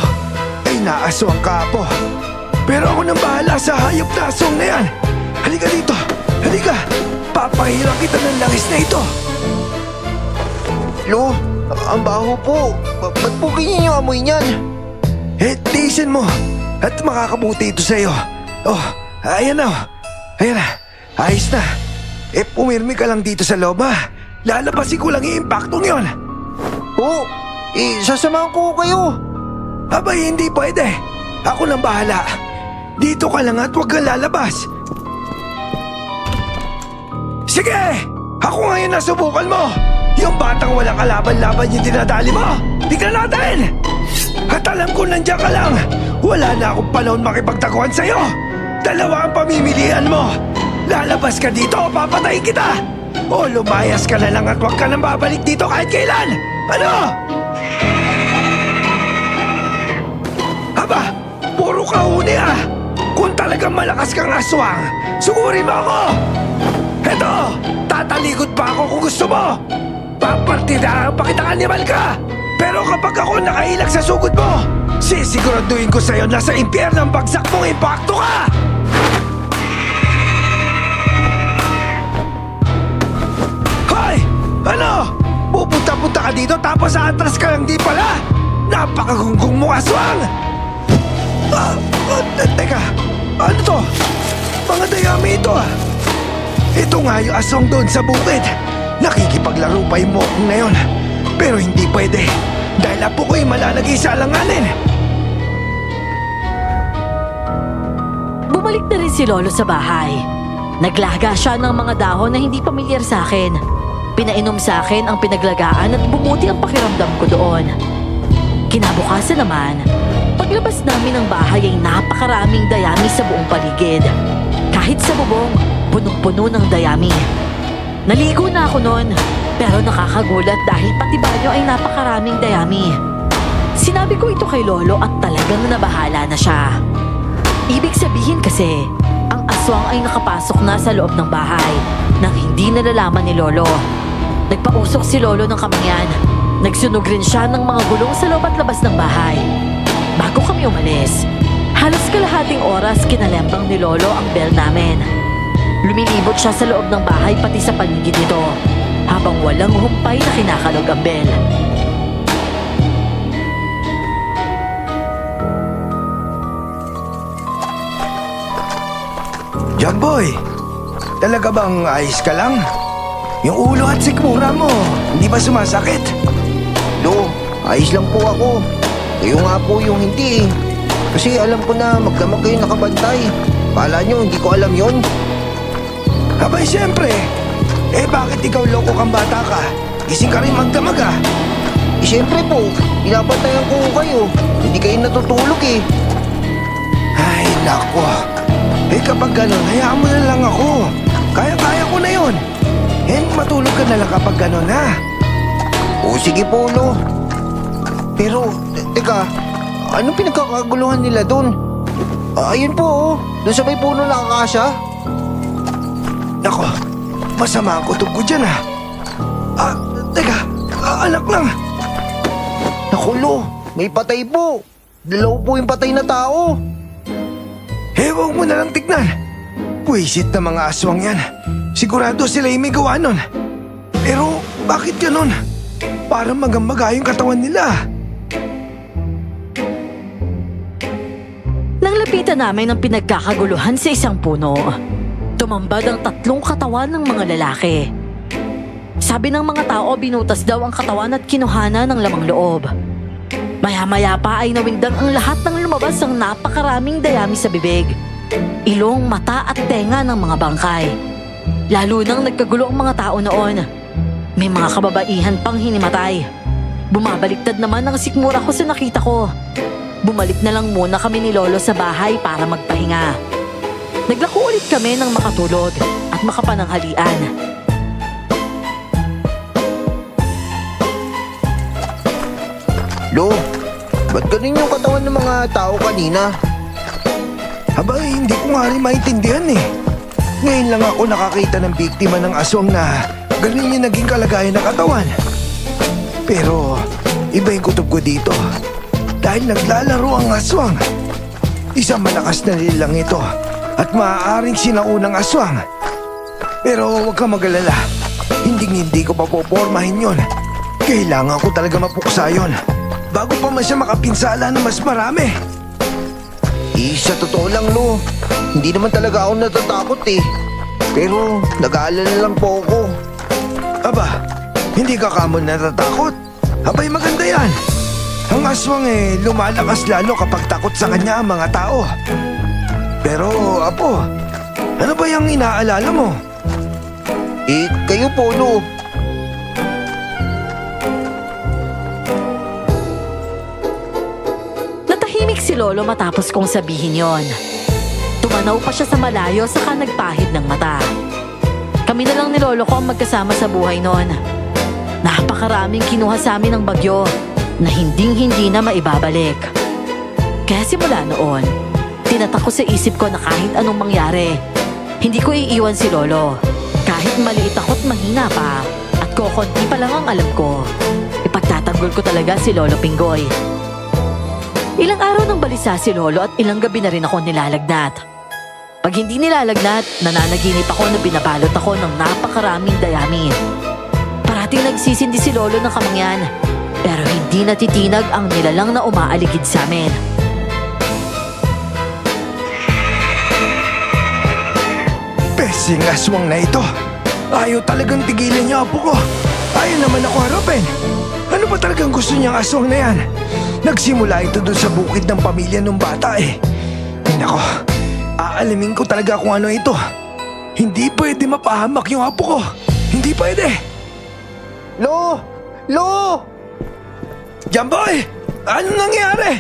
ay naaswang ka, Apo. Pero ako nang bahala sa hayop na aswang na yan. Halika dito! Halika! Papahiram kita ng langis na ito. Lo, ang baho po. Ba't po ganyan yung amoy niyan? Tiisin mo at makakabuti ito sa'yo. Oh, ayan na. Ayan na. Ayos na. Pumirmi ka lang dito sa loob ha. Lalabasin ko lang yung impaktong yon. Oo, sasamahan ko kayo. Abay, hindi pwede. Ako nang bahala. Dito ka lang at huwag kang lalabas. Sige! Ako ngayon nasubukan mo! Yung batang walang kalaban-laban yung dinadali mo! Tignan natin! At alam ko nandiyan ka lang! Wala na akong panahon makipagtaguan sa'yo! Dalawa ang pamimilian mo! Lalabas ka dito o papatayin kita! O lumayas ka na lang at huwag ka nang babalik dito kahit kailan! Ano? Aba, puro kahuni ah! Kung talagang malakas kang aswang, sugurin mo ako! Eto, tatalikod pa ako kung gusto mo! Papartidaan pa kita animal ka! Pero kapag ako nakailag sa sugod mo, sisiguraduhin ko sa'yo na sa impyerno ang bagsak mong impakto ka! Hoy! Ano? Pupunta-punta ka dito tapos atras ka lang di pala? Napakagunggong mo aswang! Teka, ano to? Mga dayami ito ah! Ito nga yung aswang doon sa bukid. Nakikipaglaro pa yung mokong na yun. Pero hindi pwede. Dahil apo ko'y malalagay sa alanganin. Bumalik na rin si Lolo sa bahay. Naglaga siya ng mga dahon na hindi pamilyar sa akin. Pinainom sa akin ang pinaglagaan at bumuti ang pakiramdam ko doon. Kinabukasan naman, paglabas namin ng bahay ay napakaraming dayami sa buong paligid. Kahit sa bubong, punong-puno ng dayami. Naligo na ako noon, pero nakakagulat dahil pati banyo ay napakaraming dayami. Sinabi ko ito kay Lolo at talagang nabahala na siya. Ibig sabihin kasi, ang aswang ay nakapasok na sa loob ng bahay nang hindi nalalaman ni Lolo. Nagpausok si Lolo ng kamangyan. Nagsunog rin siya ng mga gulong sa loob at labas ng bahay. Bago kami umalis, halos kalahating oras kinalempang ni Lolo ang bell namin. Lumilibot siya sa loob ng bahay pati sa paligid nito habang walang humpay na kinakalog ang bell. Jamboy, talaga bang ayos ka lang? Yung ulo at sikmura mo, hindi ba sumasakit? Lo, ayos lang po ako. Kayo nga po yung hindi eh. Kasi alam ko na magdamag kayo nakabantay. Kala nyo, hindi ko alam yon. Abay, siyempre. Bakit ikaw loko kang bata ka? Gising ka rin magdamag ah. Siyempre po, binabantayan ko kayo. Hindi kayo natutulog eh. Ay, nako. Kapag ganun, hayaan mo na lang ako. Kaya-kaya ko na yon. Matulog ka na lang kapag ganun ha. O sige po, Lo. Pero, teka, anong pinagkakaguluhan nila doon? Ayun po, oh. Doon sa may puno nakakasya. Nako, masama ang kutob ko dyan ha. Teka, anak lang. Naku, Lo, may patay po. Dalawa po yung patay na tao. Huwag mo na lang tignan. Puwisit na mga aswang yan. Sigurado sila yung may gawa nun. Pero bakit ganun? Parang magamaga yung katawan nila. Nang lapitan namin ang pinagkakaguluhan sa isang puno, tumambad ang 3 katawan ng mga lalaki. Sabi ng mga tao, binutas daw ang katawan at kinuhana ng lamang loob. Maya-maya pa ay nawindang ang lahat ng lumabas ang napakaraming dayami sa bibig, ilong, mata at tenga ng mga bangkay. Lalo nang nagkagulo ang mga tao noon. May mga kababaihan pang hinimatay. Bumabaliktad naman ang sikmura ko sa nakita ko. Bumalik na lang muna kami ni Lolo sa bahay para magpahinga. Naglako ulit kami ng makatulog at makapananghalian. Lo, ba't ganun yung katawan ng mga tao kanina? Abay, hindi ko nga rin maintindihan eh. Ngayon lang ako nakakita ng biktima ng aswang na ganun yung naging kalagayan ng katawan. Pero iba yung kutob ko dito. Dahil naglalaro ang aswang. Isang malakas na nilang ito at maaaring sinaunang aswang. Pero huwag kang mag-alala. Hindi ko papopormahin yon. Kailangan ko talaga mapuksa yon bago pa man siya makapinsala ng mas marami. Sa totoo lang, Lo. Hindi naman talaga ako natatakot eh. Pero nag-aalala lang po ako. Aba, hindi ka kamon natatakot. Abay, maganda yan. Ang aswang lumalakas lalo kapag takot sa kanya ang mga tao. Pero, Apo, ano ba yung inaalala mo? Kayo po, Lo. Natahimik si Lolo matapos kong sabihin yon. Tumanaw pa siya sa malayo saka nagpahid ng mata. Kami na lang ni Lolo ko ang magkasama sa buhay noon. Napakaraming kinuha sa amin ng bagyo na hinding-hindi na maibabalik. Kaya simula noon, tinatak ko sa isip ko na kahit anong mangyari, hindi ko iiwan si Lolo. Kahit maliit ako't mahina pa at kokonti pa lang ang alam ko, ipagtatanggol ko talaga si Lolo Pinggoy. Ilang araw nang balisa si Lolo at ilang gabi na rin ako nilalagnat. Pag hindi nilalagnat, nananaginip ako na binabalot ako ng napakaraming dayami. Parating nagsisindi si Lolo ng kamangyan, pero hindi natitinag ang nilalang na umaaligid sa amin. Pesing aswang na ito. Ayaw talagang tigilan niya, Apo ko. Ayaw naman ako harapin. Ano ba talagang gusto niyang aswang na yan? Nagsimula ito doon sa bukid ng pamilya ng bata eh. Nako, aalamin ko talaga kung ano ito. Hindi pwede mapahamak yung apo ko. Hindi pwede. Lo! Lo! Jamboy! Ano nangyari?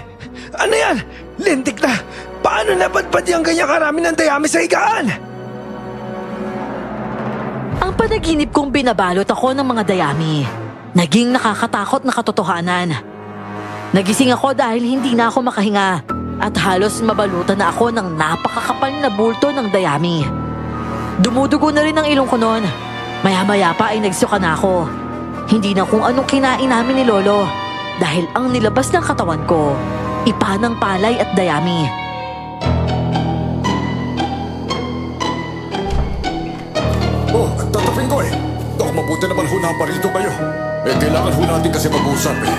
Ano yan? Lintik na. Paano napadpad yung ganyan karami ng dayami sa higaan? Ang panaginip kong binabalot ako ng mga dayami, naging nakakatakot na katotohanan. Nagising ako dahil hindi na ako makahinga at halos mabalutan na ako ng napakakapal na bulto ng dayami. Dumudugo na rin ang ilong ko noon. Maya-maya pa ay nagsuka na ako. Hindi na kung anong kinain namin ni Lolo dahil ang nilabas ng katawan ko, ipa ng palay at dayami. Oh, tatapin ko eh. Dok, mabuti naman ho na parito kayo. Kailangan ho natin kasi mag-usap eh.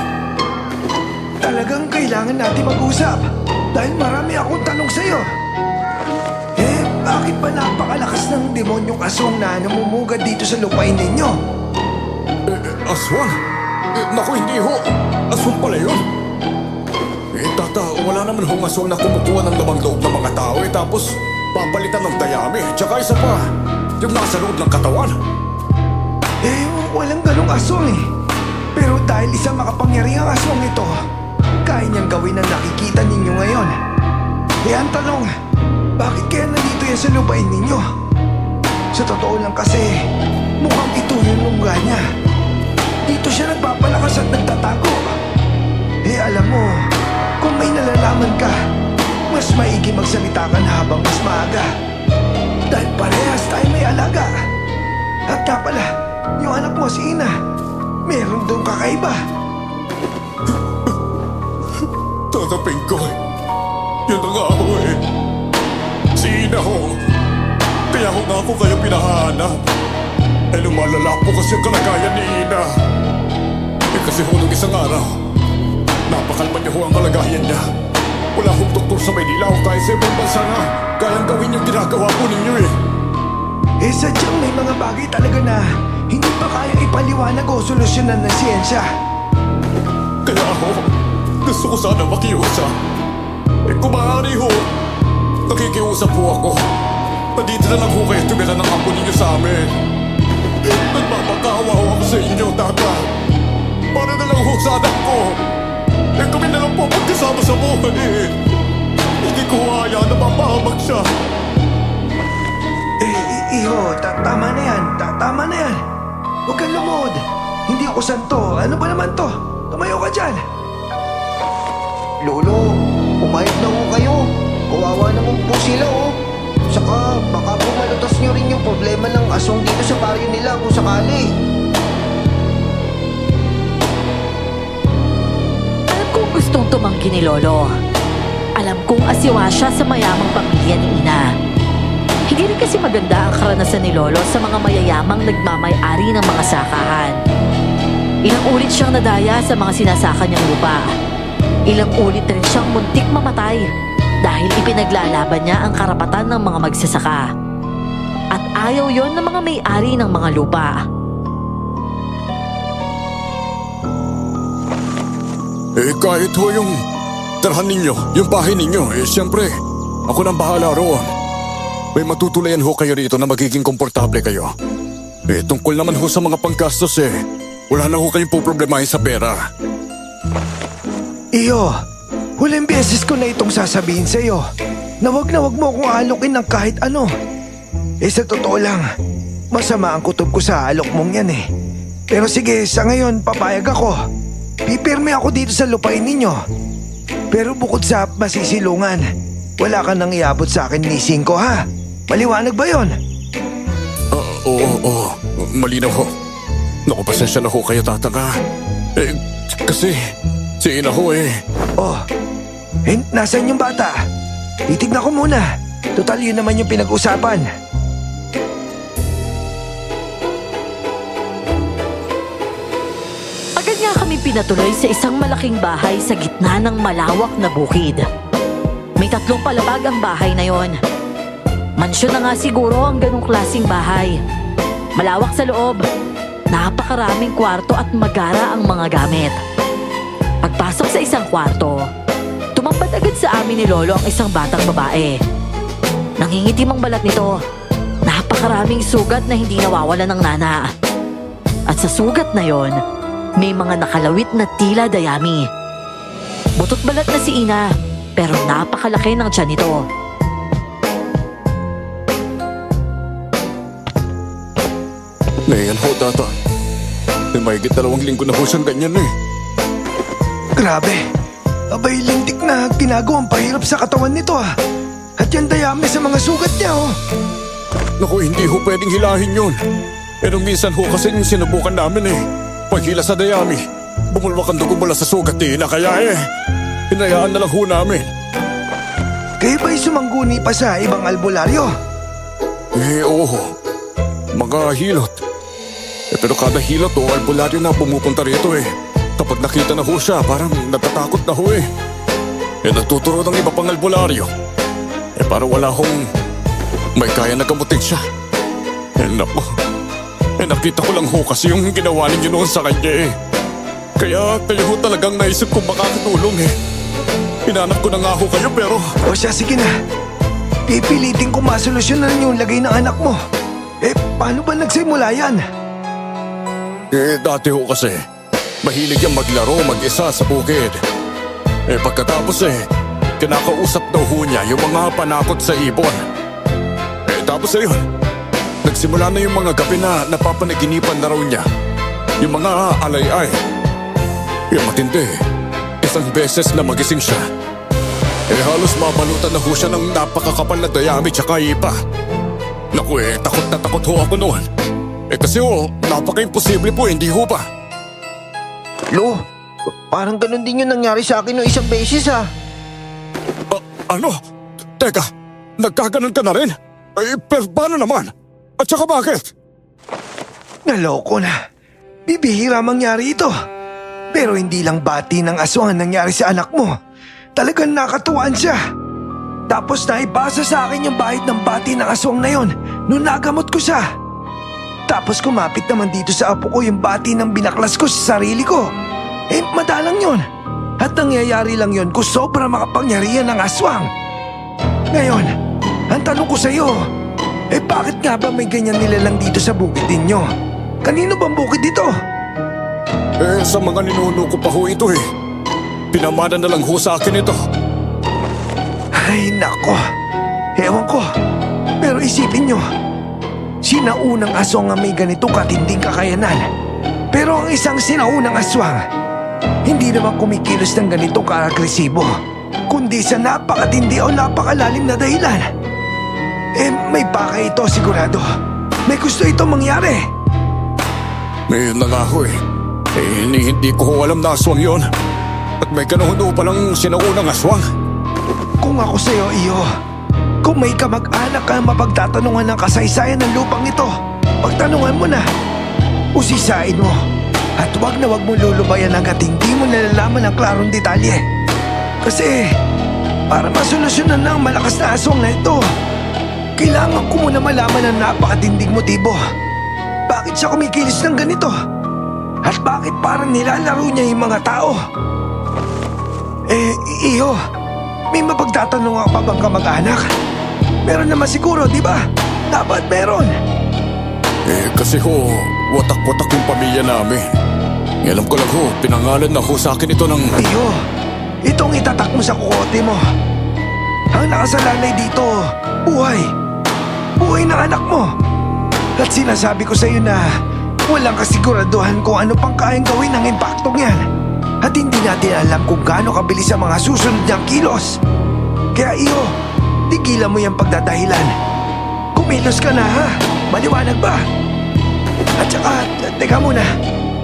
Talagang kailangan natin mag-usap dahil marami akong tanong sa'yo. Bakit ba napakalakas ng demonyong aswang na namumugad dito sa lupain ninyo? Aswang? Naku, hindi ho. Aswang pala yun. Tata, wala naman hong aswang na kumukuha ng lamang loob ng mga tao tapos papalitan ng dayami. Tsaka isa pa, yung nasa loob ng katawan. Walang ganong aswang eh. Pero dahil isang makapangyarihang aswang ito, kaya niyang gawin ang nakikita ninyo ngayon. Ang tanong, bakit kaya nandito yan sa lupain ninyo? Sa totoo lang kasi, mukhang ito yung lungga niya. Dito siya nagpapalakas at nagtatago. Alam mo, kung may nalalaman ka, mas maigi magsalita ka na habang mas maaga. Dahil parehas tayo may alaga. At nga pala, yung anak mo si Ina, meron doon kakaiba. Tatapin ko eh. Yun na nga ho eh. Si Ina ho. Kaya ho nga ako kayo pinahanap. Lumalala po kasi ang kalagayan ni Ina. Kasi ho nung isang araw, napakalman niyo ho ang kalagayan niya. Wala hong doktor sa Maynila o kahit sa ibang bansa na kayang gawin yung ginagawa po ninyo eh. Sadyang may mga bagay talaga na hindi pa kaya ipaliwanag o solusyonan ng siyensya. Kaya ho, gusto ko sana makiusap. Kung maaari ho, nakikiusap po ako. Nandito na lang ho kayo tumira ng apo ninyo sa amin. Nagmamakawa ho ako sa inyo, tata. Para na lang ho sa anak ko. Kami na lang po magkasama sa buhay. Hindi ko hayaan na mapahamak siya. Iho, tama na yan. Tama na yan. Huwag kang lumod. Hindi ako santo. Ano ba naman to? Tumayo ka dyan. Lolo, umayag na ho kayo. Kawawa naman po sila oh. Saka baka po malutas nyo rin yung problema ng aswang dito sa baryo nila kung sakali. Alam kong gustong tumanggi ni Lolo. Alam kong asiwa siya sa mayamang pamilya ni Ina. Hindi rin kasi maganda ang karanasan ni Lolo sa mga mayayamang nagmamay-ari ng mga sakahan. Ilang ulit siyang nadaya sa mga sinasaka niyang lupa. Ilang ulit rin siyang muntik mamatay dahil ipinaglalaban niya ang karapatan ng mga magsasaka. At ayaw yon ng mga may-ari ng mga lupa. Kahit ho yung tirahan ninyo, yung bahay ninyo, siyempre, ako nang bahala roon. May matutulayan ho kayo rito na magiging komportable kayo. Tungkol naman ho sa mga panggastos wala na ho kayong poproblemahin sa pera. Iyo, huling beses ko na itong sasabihin sa'yo na wag mo akong alokin ng kahit ano. Sa totoo lang, masama ang kutob ko sa alok mong yan eh. Pero sige, sa ngayon papayag ako. Pipirme ako dito sa lupain ninyo. Pero bukod sa masisilungan, wala ka nang iabot sa akin ni Cinco ha? Maliwanag ba yon? Oo, malinaw ho. Naku, pasensya na ho kayo, tatanga. Kasi si Ina ho Nasaan yung bata? Titignan ko muna. Total yun naman yung pinag-usapan. Agad nga kami pinatuloy sa isang malaking bahay sa gitna ng malawak na bukid. May 3 palapag ang bahay na yon. Mansyon na nga siguro ang ganong klaseng bahay. Malawak sa loob, napakaraming kwarto at magara ang mga gamit. Pagpasok sa isang kwarto, tumampad agad sa amin ni Lolo ang isang batang babae. Nangingitim ang balat nito. Napakaraming sugat na hindi nawawala ng nana. At sa sugat na yon, may mga nakalawit na tila dayami. Butot balat na si Ina, pero napakalaki ng tiyan nito. Ngayon ho, tata. May mahigit 2 linggo na ho siyang ganyan Grabe, Abay, lintik na ginagawang pahirap sa katawan nito ah. At yan dayami sa mga sugat niya oh. Naku, hindi ho pwedeng hilahin yun. Nung minsan ho kasi yung sinubukan namin paghila sa dayami, bumulwak ang dugo mula sa sugat na kaya hinayaan na lang ho namin. Kayo ba'y sumangguni pa sa ibang albularyo? Oo ho. Mga hilot. Pero kada hilot o albularyo na pumupunta rito kapag nakita na ho siya, parang natatakot na ho nagtuturo ng iba pang albularyo. Para wala hong may kaya na gamutin siya. Naku. Nakita ko lang ho kasi yung ginawa ninyo noon sa kanya Kaya ho talagang naisip kong makakatulong Hinanap ko na nga ho kayo pero... O siya, sige na. Pipilitin ko masolusyonan yung lagay ng anak mo. Paano ba nagsimula yan? Dati ho kasi, mahilig yung maglaro mag-isa sa bukid. Pagkatapos kinakausap daw ho niya yung mga panakot sa ibon. Tapos ayun, nagsimula na yung mga gabi na napapanaginipan na raw niya. Yung mga alay-ay. Yung matindi, isang beses na magising siya. Halos mabalutan na ho siya ng napakakapal na dayami tsaka ipa. Naku takot na takot ho ako noon. Kasi napaka-imposible po, hindi ho ba? Lo, parang ganun din yung nangyari sa akin no isang beses Ano? Teka, nagkaganon ka na rin? Pero paano naman? At saka bakit? Naloko na. Bibihira mangyari ito. Pero hindi lang bati ng aswang ang nangyari sa anak mo. Talagang nakatuwaan siya. Tapos naibasa sa akin yung bahid ng bati ng aswang na yon nung nagamot ko siya. Tapos kumapit naman dito sa apo ko yung bati ng binaklas ko sa sarili ko. Madalang yon. At nangyayari lang yon kung sobra makapangyarihan ng aswang. Ngayon, ang tanong ko sa iyo, bakit nga ba may ganyan nilalang dito sa bukid ninyo? Kanino bang bukid dito? Sa mga ninuno ko pa ho ito Pinamana na lang ho sa akin ito. Ay, nako. Ewan ko. Pero isipin nyo, sinaunang aswang ang may ganito katinding kakayanan. Pero ang isang sinaunang aswang, hindi naman kumikilos ng ganito ka-agresibo, kundi sa napakatindi o napakalalim na dahilan. May baka ito sigurado. May gusto ito mangyari. Na nga ho hindi ko ho alam na aswang yon. At may ganun ho palang sinaunang aswang. Kung ako sa'yo, iyo, kung may kamag-anak ka mapagtatanungan ng kasaysayan ng lupang ito, pagtanungan mo na. Usisain mo. At wag na wag mo lulubayan hanggat hindi mo nalalaman ang klarong detalye. Kasi, para masolusyonan ng malakas na aswang na ito, kailangan ko muna malaman ang napakatinding motibo. Bakit siya kumikilos ng ganito? At bakit parang nilalaro niya yung mga tao? Iyo, may mapagtatanong ka pa bang kamag-anak? Meron naman siguro, di ba? Dapat meron. Kasi ho, watak-watak yung pamilya namin. Alam ko lang ho, pinangalan na ho sa akin ito ng... Iyo, itong itatak mo sa kukote mo. Ang nakasalalay dito, buhay. Buhay ng anak mo. At sinasabi ko sa iyo na walang kasiguraduhan kung ano pang kayang gawin ng impaktong yan. At hindi natin alam kung gaano kabilis ang mga susunod niyang kilos. Kaya iyo, tigilan mo yung pagdadahilan. Kumilos ka na ha? Maliwanag ba? At saka, teka muna.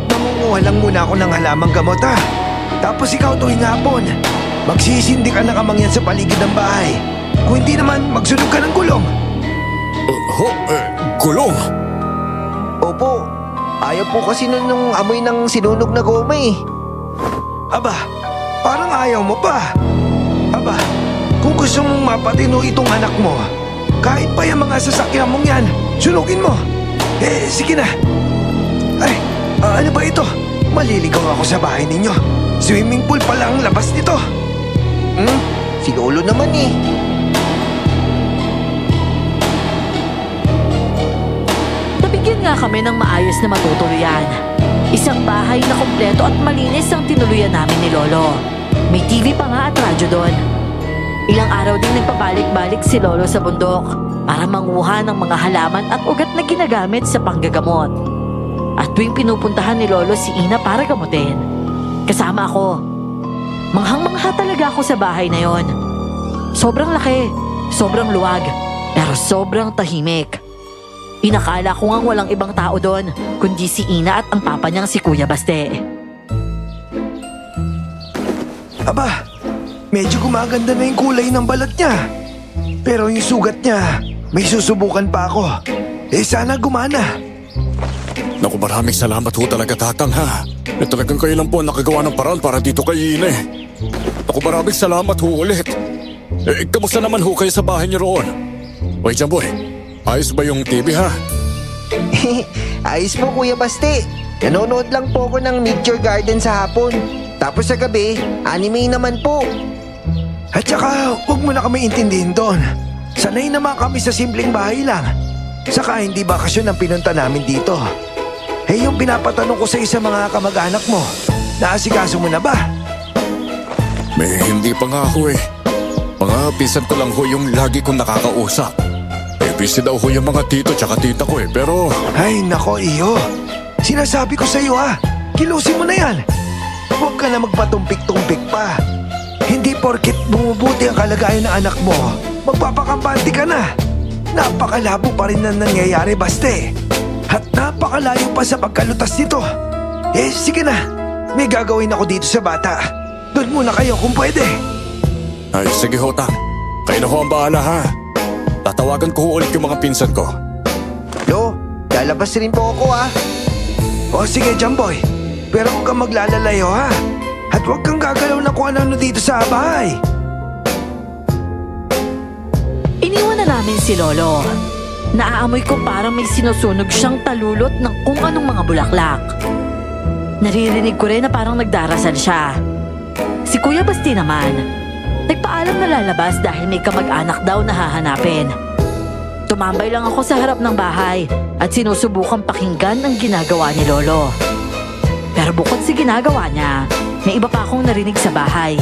Mangunguha lang muna ako ng halamang gamot ha. Tapos ikaw tuwing hapon, magsisindi ka ng kamangyan sa paligid ng bahay. Kung hindi naman, magsunog ka ng gulong. Gulong? Opo, ayaw po kasi nun nung amoy ng sinunog na goma Aba, parang ayaw mo pa. Aba, kung gusto mong mapatino itong anak mo, kahit pa yung mga sasakyan mong yan, sunugin mo. Sige na. Ay, ano ba ito? Maliligaw ako sa bahay ninyo. Swimming pool pala ang labas nito. Si Lolo naman Nabigyan nga kami ng maayos na matutuluyan. Isang bahay na kompleto at malinis ang tinuluyan namin ni Lolo. May TV pa nga at radyo doon. Ilang araw din nagpabalik-balik si Lolo sa bundok para manguha ng mga halaman at ugat na ginagamit sa panggagamot. At tuwing pinupuntahan ni Lolo si Ina para gamutin, kasama ako. Manghang-mangha talaga ako sa bahay na yon. Sobrang laki, sobrang luwag, pero sobrang tahimik. Inakala ko ngang walang ibang tao doon, kundi si Ina at ang papa niyang si Kuya Baste. Aba, medyo gumaganda na yung kulay ng balat niya. Pero yung sugat niya, may susubukan pa ako. Sana gumana. Naku, maraming salamat ho talaga, Tatang, ha? Talagang kayo lang po ang nakagawa ng paraan para dito kay Ine. Naku, maraming salamat ho ulit. Kamusta naman ho kayo sa bahay niyo roon? Oy, Jamboy, ayos ba yung TV, ha? Ayos po, Kuya Baste. Nanonood lang po ako ng Nature Garden sa hapon. Tapos sa gabi, anime naman po. At saka, huwag mo na kami intindihin doon. Sanay naman kami sa simpleng bahay lang. Saka hindi bakasyon ang pinunta namin dito. Yung pinapatanong ko sa isa mga kamag-anak mo, naasikaso mo na ba? May hindi pa nga ho eh. Mga pisan ko lang ho yung lagi kong nakakausap. Busy daw ho yung mga tito tsaka tita ko eh, pero... Ay, nako, iyo. Sinasabi ko sa iyo kilusin mo na yan. Huwag ka na magpatumpik-tumpik pa. Hindi porket bumubuti ang kalagayan ng anak mo, magpapakampante ka na. Napakalabo pa rin na nangyayari, Baste. At napakalayo pa sa pagkalutas nito. Sige na. May gagawin ako dito sa bata. Doon muna kayo kung pwede. Ay, sige ho, Tang. Kayo na ho ang bahala, ha? Tatawagan ko ho ulit yung mga pinsan ko. Lo, lalabas rin po ako, ha? Sige, Jamboy. Pero huwag kang maglalalayo, ha? At huwag kang gagalaw na kung ano dito sa bahay. Iniwan na namin si Lolo. Naaamoy ko parang may sinusunog siyang talulot ng kung anong mga bulaklak. Naririnig ko rin na parang nagdarasal siya. Si Kuya Basti naman, nagpaalam na lalabas dahil may kamag-anak daw na hahanapin. Tumambay lang ako sa harap ng bahay at sinusubukang pakinggan ang ginagawa ni Lolo. Pero bukod sa ginagawa niya, may iba pa akong narinig sa bahay.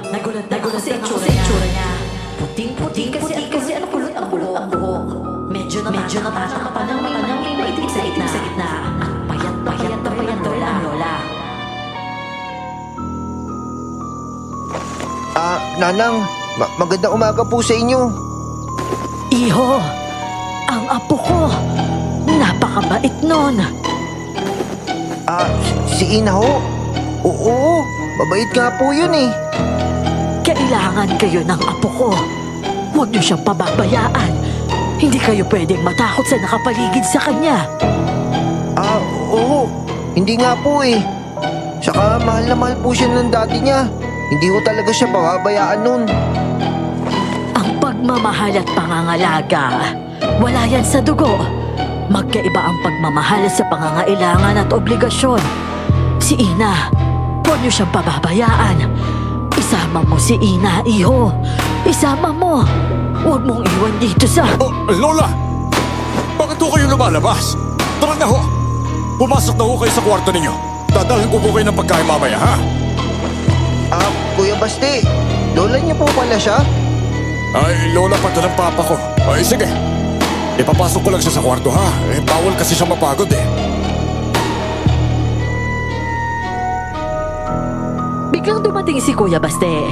Nagulat ako sa itsura niya. Puting-puting kasi ano kulot ang buhok. Medyo natatakap pa ng may maitim sa gitna. Payat na payat ang lola. Nanang, magandang umaga po sa inyo. Iho, ang apo ko, napakabait nun. Si Ina ho? Oo, mabait nga po yun eh. Kailangan kayo ng apo ko. Huwag niyo siyang pababayaan. Hindi kayo pwedeng matakot sa nakapaligid sa kanya. Oo, hindi nga po eh. Saka mahal na mahal po siya ng daddy niya. Hindi ko talaga siya pababayaan nun. Ang pagmamahal at pangangalaga, wala yan sa dugo. Magkaiba ang pagmamahal sa pangangailangan at obligasyon. Si Ina, huwag niyo siyang pababayaan. Isama mo si Ina, Iho. Isama mo. Huwag mong iwan dito sa... Oh, Lola! Bakit ho kayo lumalabas? Tara na ho! Pumasok na ho kayo sa kwarto ninyo. Dadalhin ko po kayo ng pagkain mamaya, ha? Kuya Basti, lola niya po pala siya? Ay, Lola pati ng papa ko. Ay, sige. Ipapasok ko lang siya sa kwarto, ha? Bawal kasi siya mapagod, eh. Biglang dumating si Kuya Baste.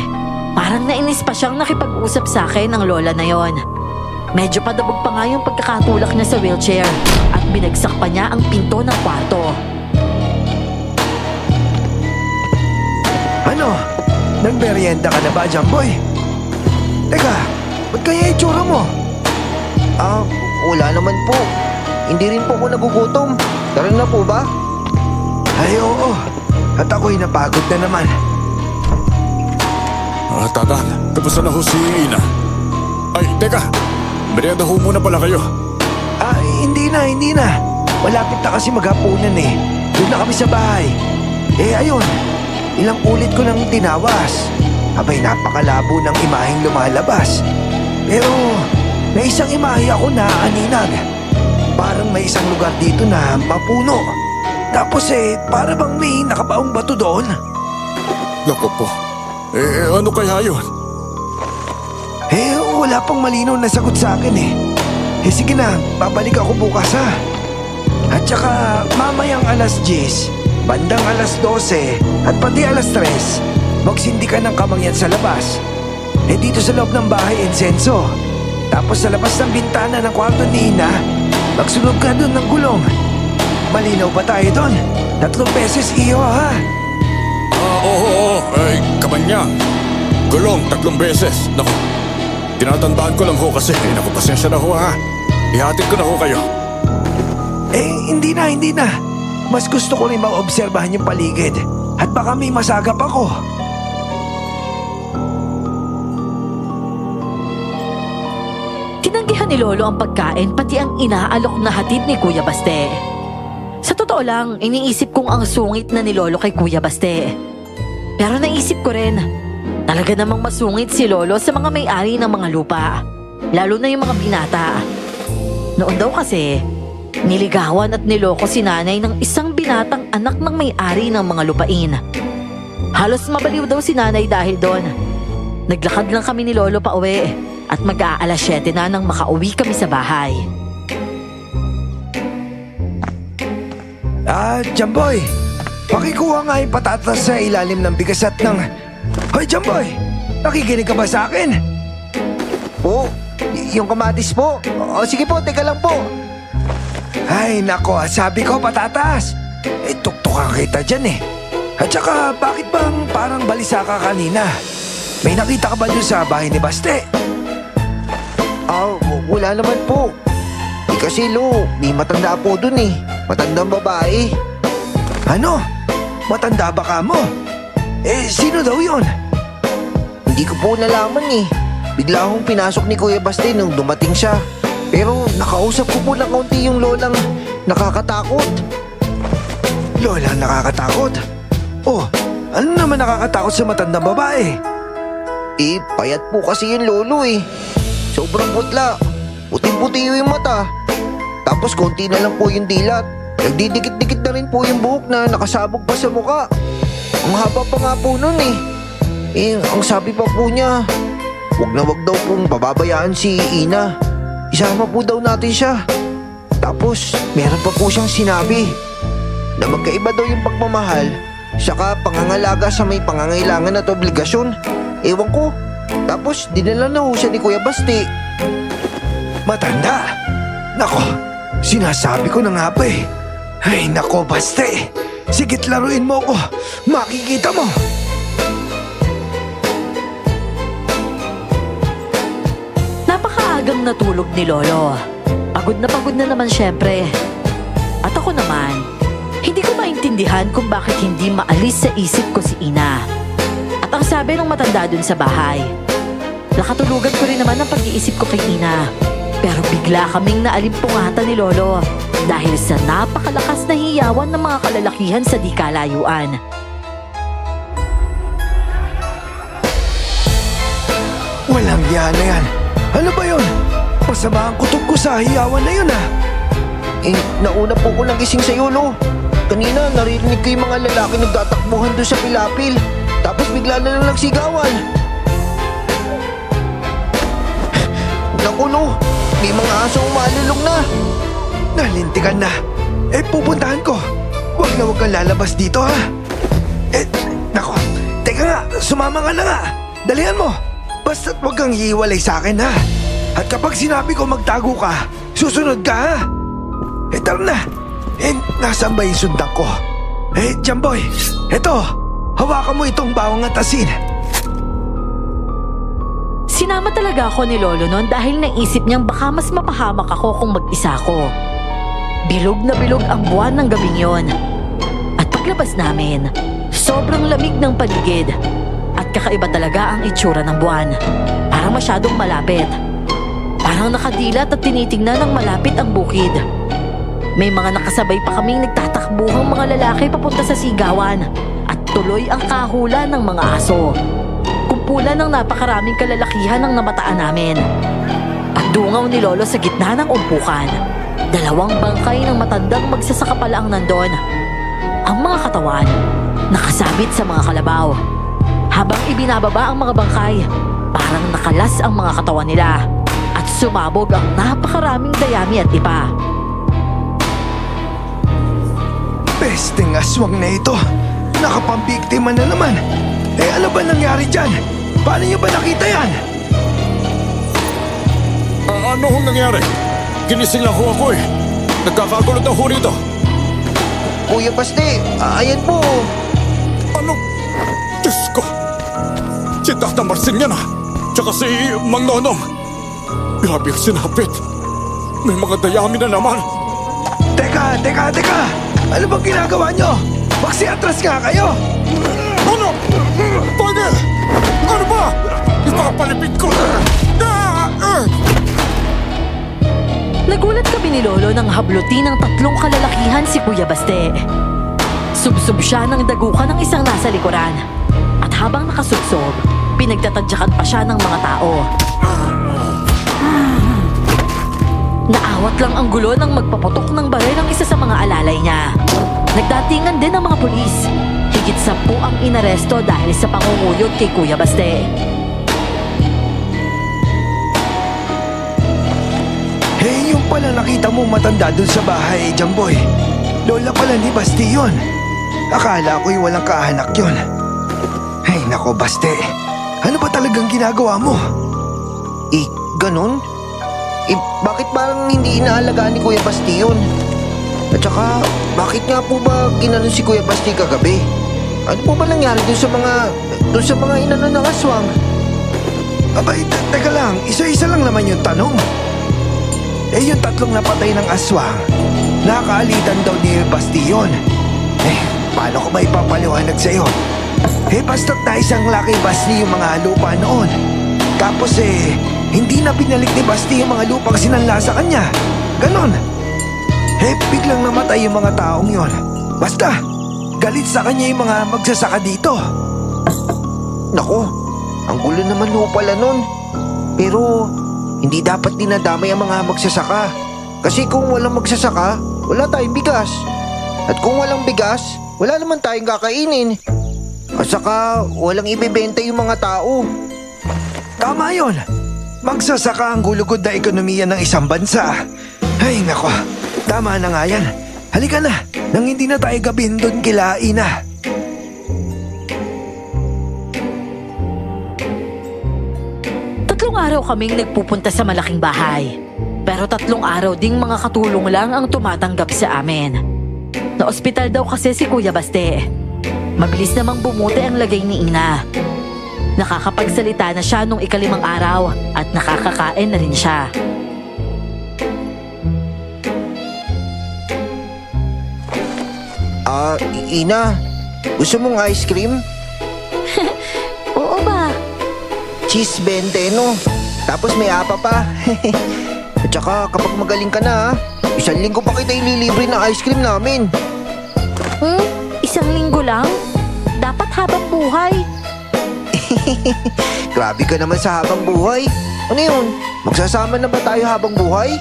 Parang nainis pa siyang nakipag-usap sa akin ng lola na yon. Medyo padabog pa nga yung pagkakatulak niya sa wheelchair at binagsak pa niya ang pinto ng kwarto. Ano? Nagmerienda ka na ba, Jamboy? Teka, ba't kaya itsura mo? Ah, wala naman po. Hindi rin po ako nagugutom. Tara na po ba? Ay, oo. At ako'y napagod na naman. Tatang, tapos na ho si Ina. Ay, teka. Merienda ho muna pala kayo. Hindi na. Malapit na kasi maghapunan eh. Doon na kami sa bahay. Ayun. Ilang ulit ko nang tinawas. Abay, napakalabo ng imaheng lumalabas. Pero, may isang imahe ako na aninag. Parang may isang lugar dito na mapuno. Tapos para bang may nakabaong bato doon? Naku po. Ano kaya yun? Wala pang malinaw na sagot sa akin eh. Sige na, babalik ako bukas ha. At saka mamayang alas 10, bandang alas 12, at pati alas 3, magsindi ka ng kamangyan sa labas. Dito sa loob ng bahay, insenso. Tapos sa labas ng bintana ng kwarto ni Ina, magsunog ka doon ng gulong. Malinaw ba tayo doon? 3 beses iyo ha. Oo. Ay, kamanya. Gulong 3 beses. Naku, tinatandaan ko lang ho kasi. Naku, pasensya na ho ha. Ihatid ko na ho kayo. Hindi na. Mas gusto ko rin maobserbahan yung paligid. At baka may masagap ako. Tinanggihan ni Lolo ang pagkain pati ang inaalok na hatid ni Kuya Baste. Sa totoo lang, iniisip kong ang sungit na ni Lolo kay Kuya Baste. Pero naisip ko rin, talaga namang masungit si Lolo sa mga may-ari ng mga lupa. Lalo na yung mga binata. Noon daw kasi, niligawan at niloko si nanay ng isang binatang anak ng may-ari ng mga lupain. Halos mabaliw daw si nanay dahil doon. Naglakad lang kami ni Lolo pa uwi at mag-aalas 7 na nang makauwi kami sa bahay. Jamboy, pakikuha nga yung patatas sa ilalim ng bigas at ng... Hoy, Jamboy, nakikinig ka ba sa akin? Po, yung kamatis po. O sige po, teka lang po. Ay, nako, sabi ko patatas. Tuktukan kita dyan eh. At saka, bakit bang parang balisa ka kanina? May nakita ka ba dun sa bahay ni Baste? Wala naman po. Kasi Lo, may matanda po dun eh. Matandang babae. Ano? Matanda ba ka mo? Sino daw yon? Hindi ko po nalaman eh. Bigla akong pinasok ni Kuya Baste nung dumating siya. Pero nakausap ko po ng kaunti yung lolang nakakatakot. Lolang nakakatakot? Oh, ano naman nakakatakot sa matandang babae? Payat po kasi yung lolo eh. Sobrang putla. Puting-puti yung mata. Tapos konti na lang po yung dilat. Nagdidikit-dikit na rin po yung buhok na nakasabog pa sa muka. Ang haba pa nga po nun eh. Ang sabi pa po niya, wag na wag daw pong pababayaan si Ina. Isama po daw natin siya. Tapos, meron pa po siyang sinabi na magkaiba daw yung pagmamahal saka pangangalaga sa may pangangailangan at obligasyon. Ewan ko. Tapos, dinala na ho siya ni Kuya Basti. Matanda? Nako, sinasabi ko na nga ba eh. Ay, nako, Baste. Sigit laruin mo ko. Makikita mo. Napakaagang natulog ni Lolo. Pagod na naman syempre. At ako naman, hindi ko maintindihan kung bakit hindi maalis sa isip ko si Ina. At ang sabi ng matanda dun sa bahay, nakatulugan ko rin naman ang pag-iisip ko kay Ina. Pero bigla kaming naalimpungatan ni Lolo dahil sa napakalakas na hiyawan ng mga kalalakihan sa di kalayuan. Walang yan na yan. Ano ba yun? Masama ang kutob ko sa hiyawan na yun ah. Nauna po ko nagising sa Lo. Kanina naririnig ko yung mga lalaki nagtatakbuhan doon sa pilapil. Tapos bigla na lang nagsigawan. Naku Lo, may mga aso umalulong na. Nalintikan na. Pupuntahan ko. Huwag na huwag kang lalabas dito ha. Nako. Teka nga, sumama ka na nga. Dalihan mo. Basta't huwag kang hiwalay sa akin ha. At kapag sinabi ko magtago ka, susunod ka ha. Tara na. Nasaan ba yung sundan ko? Jamboy, eto. Hawakan mo itong bawang at asin. Sinama talaga ako ni Lolo noon dahil naisip niyang baka mas mapahamak ako kung mag-isa ako. Bilog na bilog ang buwan ng gabing yon. At paglabas namin, sobrang lamig ng paligid. At kakaiba talaga ang itsura ng buwan. Parang masyadong malapit. Parang nakadilat at tinitingnan ng malapit ang bukid. May mga nakasabay pa kaming nagtatakbuhang mga lalaki papunta sa sigawan. At tuloy ang kahulan ng mga aso. Kumpulan ng napakaraming kalalakihan ang namataan namin. At dungaw ni Lolo sa gitna ng umpukan. 2 bangkay ng matandang magsasaka pala ang nandon. Ang mga katawan, nakasabit sa mga kalabaw. Habang ibinababa ang mga bangkay, parang nakalas ang mga katawan nila. At sumabog ang napakaraming dayami at ipa. Pesteng aswang na ito. Nakapambiktima na naman. Eh ano ba nangyari dyan? Paano niyo ba nakita yan? Ano hong nangyari? Ginising lang ho ako eh. Nagkakagulo na ho rito. Kuya Baste, ayan po. Ano? Diyos ko! Si Tata Marcin yan ah! Tsaka si Mang Nonong! Grabe ang sinapit! May mga dayami na naman! Teka! Ano bang ginagawa niyo? Magsiatras nga kayo! Ano? Pwede! Ano ba? Ipapalipid ko! Nagulat kami ni Lolo nang hablutin ng 3 kalalakihan si Kuya Baste. Subsob siya ng dagukan ng isang nasa likuran. At habang nakasubsob, pinagtatadyakan pa siya ng mga tao. Naawat lang ang gulo nang magpaputok ng baril ng isa sa mga alalay niya. Nagdatingan din ang mga pulis. Higit 10 ang inaresto dahil sa pangunguyod kay Kuya Baste. Eh, yung pala nakita mo matanda dun sa bahay, Jamboy. Lola pala ni Basti yun. Akala ko'y walang kaanak yun. Ay, nako, Baste. Ano ba talagang ginagawa mo? Ganun? Bakit parang hindi inaalagaan ni Kuya Basti yun? At saka, bakit nga po ba ginanon si Kuya Basti kagabi? Ano po ba nangyari dun sa mga inanon ng aswang? Abay, teka lang. Isa-isa lang naman yung tanong. Eh, yung 3 napatay ng aswang, nakaalitan daw ni Basti yun. Eh, paano ko ba ipapaliwanag sa'yo? Eh, basta't na isang laki Basti yung mga lupa noon. Tapos hindi na binalik ni Basti yung mga lupang sinanla sa kanya. Ganon. Eh, biglang namatay yung mga taong yon. Basta, galit sa kanya yung mga magsasaka dito. Nako, ang gulo naman ho pala nun. Pero, hindi dapat dinadamay ang mga magsasaka. Kasi kung walang magsasaka, wala tayong bigas. At kung walang bigas, wala naman tayong kakainin. At saka, walang ibibenta yung mga tao. Tama yun. Magsasaka ang gulugod na ekonomiya ng isang bansa. Ay, nako. Tama na nga yan. Halika na, nang hindi na tayo gabihin doon kila Ina. Tatlong araw kaming nagpupunta sa malaking bahay. Pero 3 araw ding mga katulong lang ang tumatanggap sa amin. Na-ospital daw kasi si Kuya Baste. Mabilis namang bumuti ang lagay ni Ina. Nakakapagsalita na siya nung 5 araw at nakakakain na rin siya. Ina, gusto mong ice cream? Oo ba? Cheese 20, no? Tapos may apa pa. At saka kapag magaling ka na, 1 linggo pa kita ililibre ng ice cream namin. 1 linggo lang? Dapat habang buhay. Grabe ka naman sa habang buhay. Ano yun? Magsasama na ba tayo habang buhay?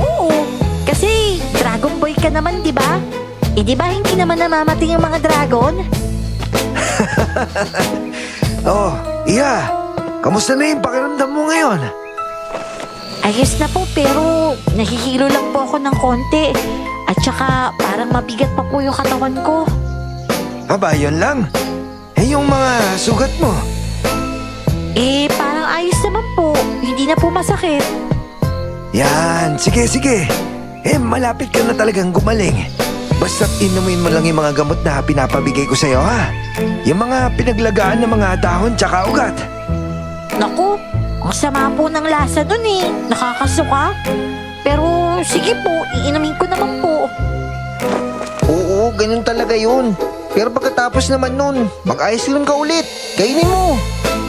Oo, kasi Dragon Boy ka naman, di ba? Eh, di ba hindi naman namamating ang mga dragon? Oh, Iya. Kamusta na yung pakiramdam mo ngayon? Ayos na po, pero nahihilo lang po ako ng konti. At saka parang mabigat pa po yung katawan ko. Aba, yun lang. Eh, yung mga sugat mo. Eh, parang ayos naman po. Hindi na po masakit. Yan, sige. Eh, malapit ka na talagang gumaling. Basta't inumin mo lang yung mga gamot na pinapabigay ko sa'yo, ha? Yung mga pinaglagaan ng mga dahon tsaka ugat. Naku, ang sama po ng lasa nun eh. Nakakasuka. Pero sige po, iinumin ko naman po. Oo, ganun talaga yun. Pero pagkatapos naman nun, mag-ice cream ka ulit. Kainin mo.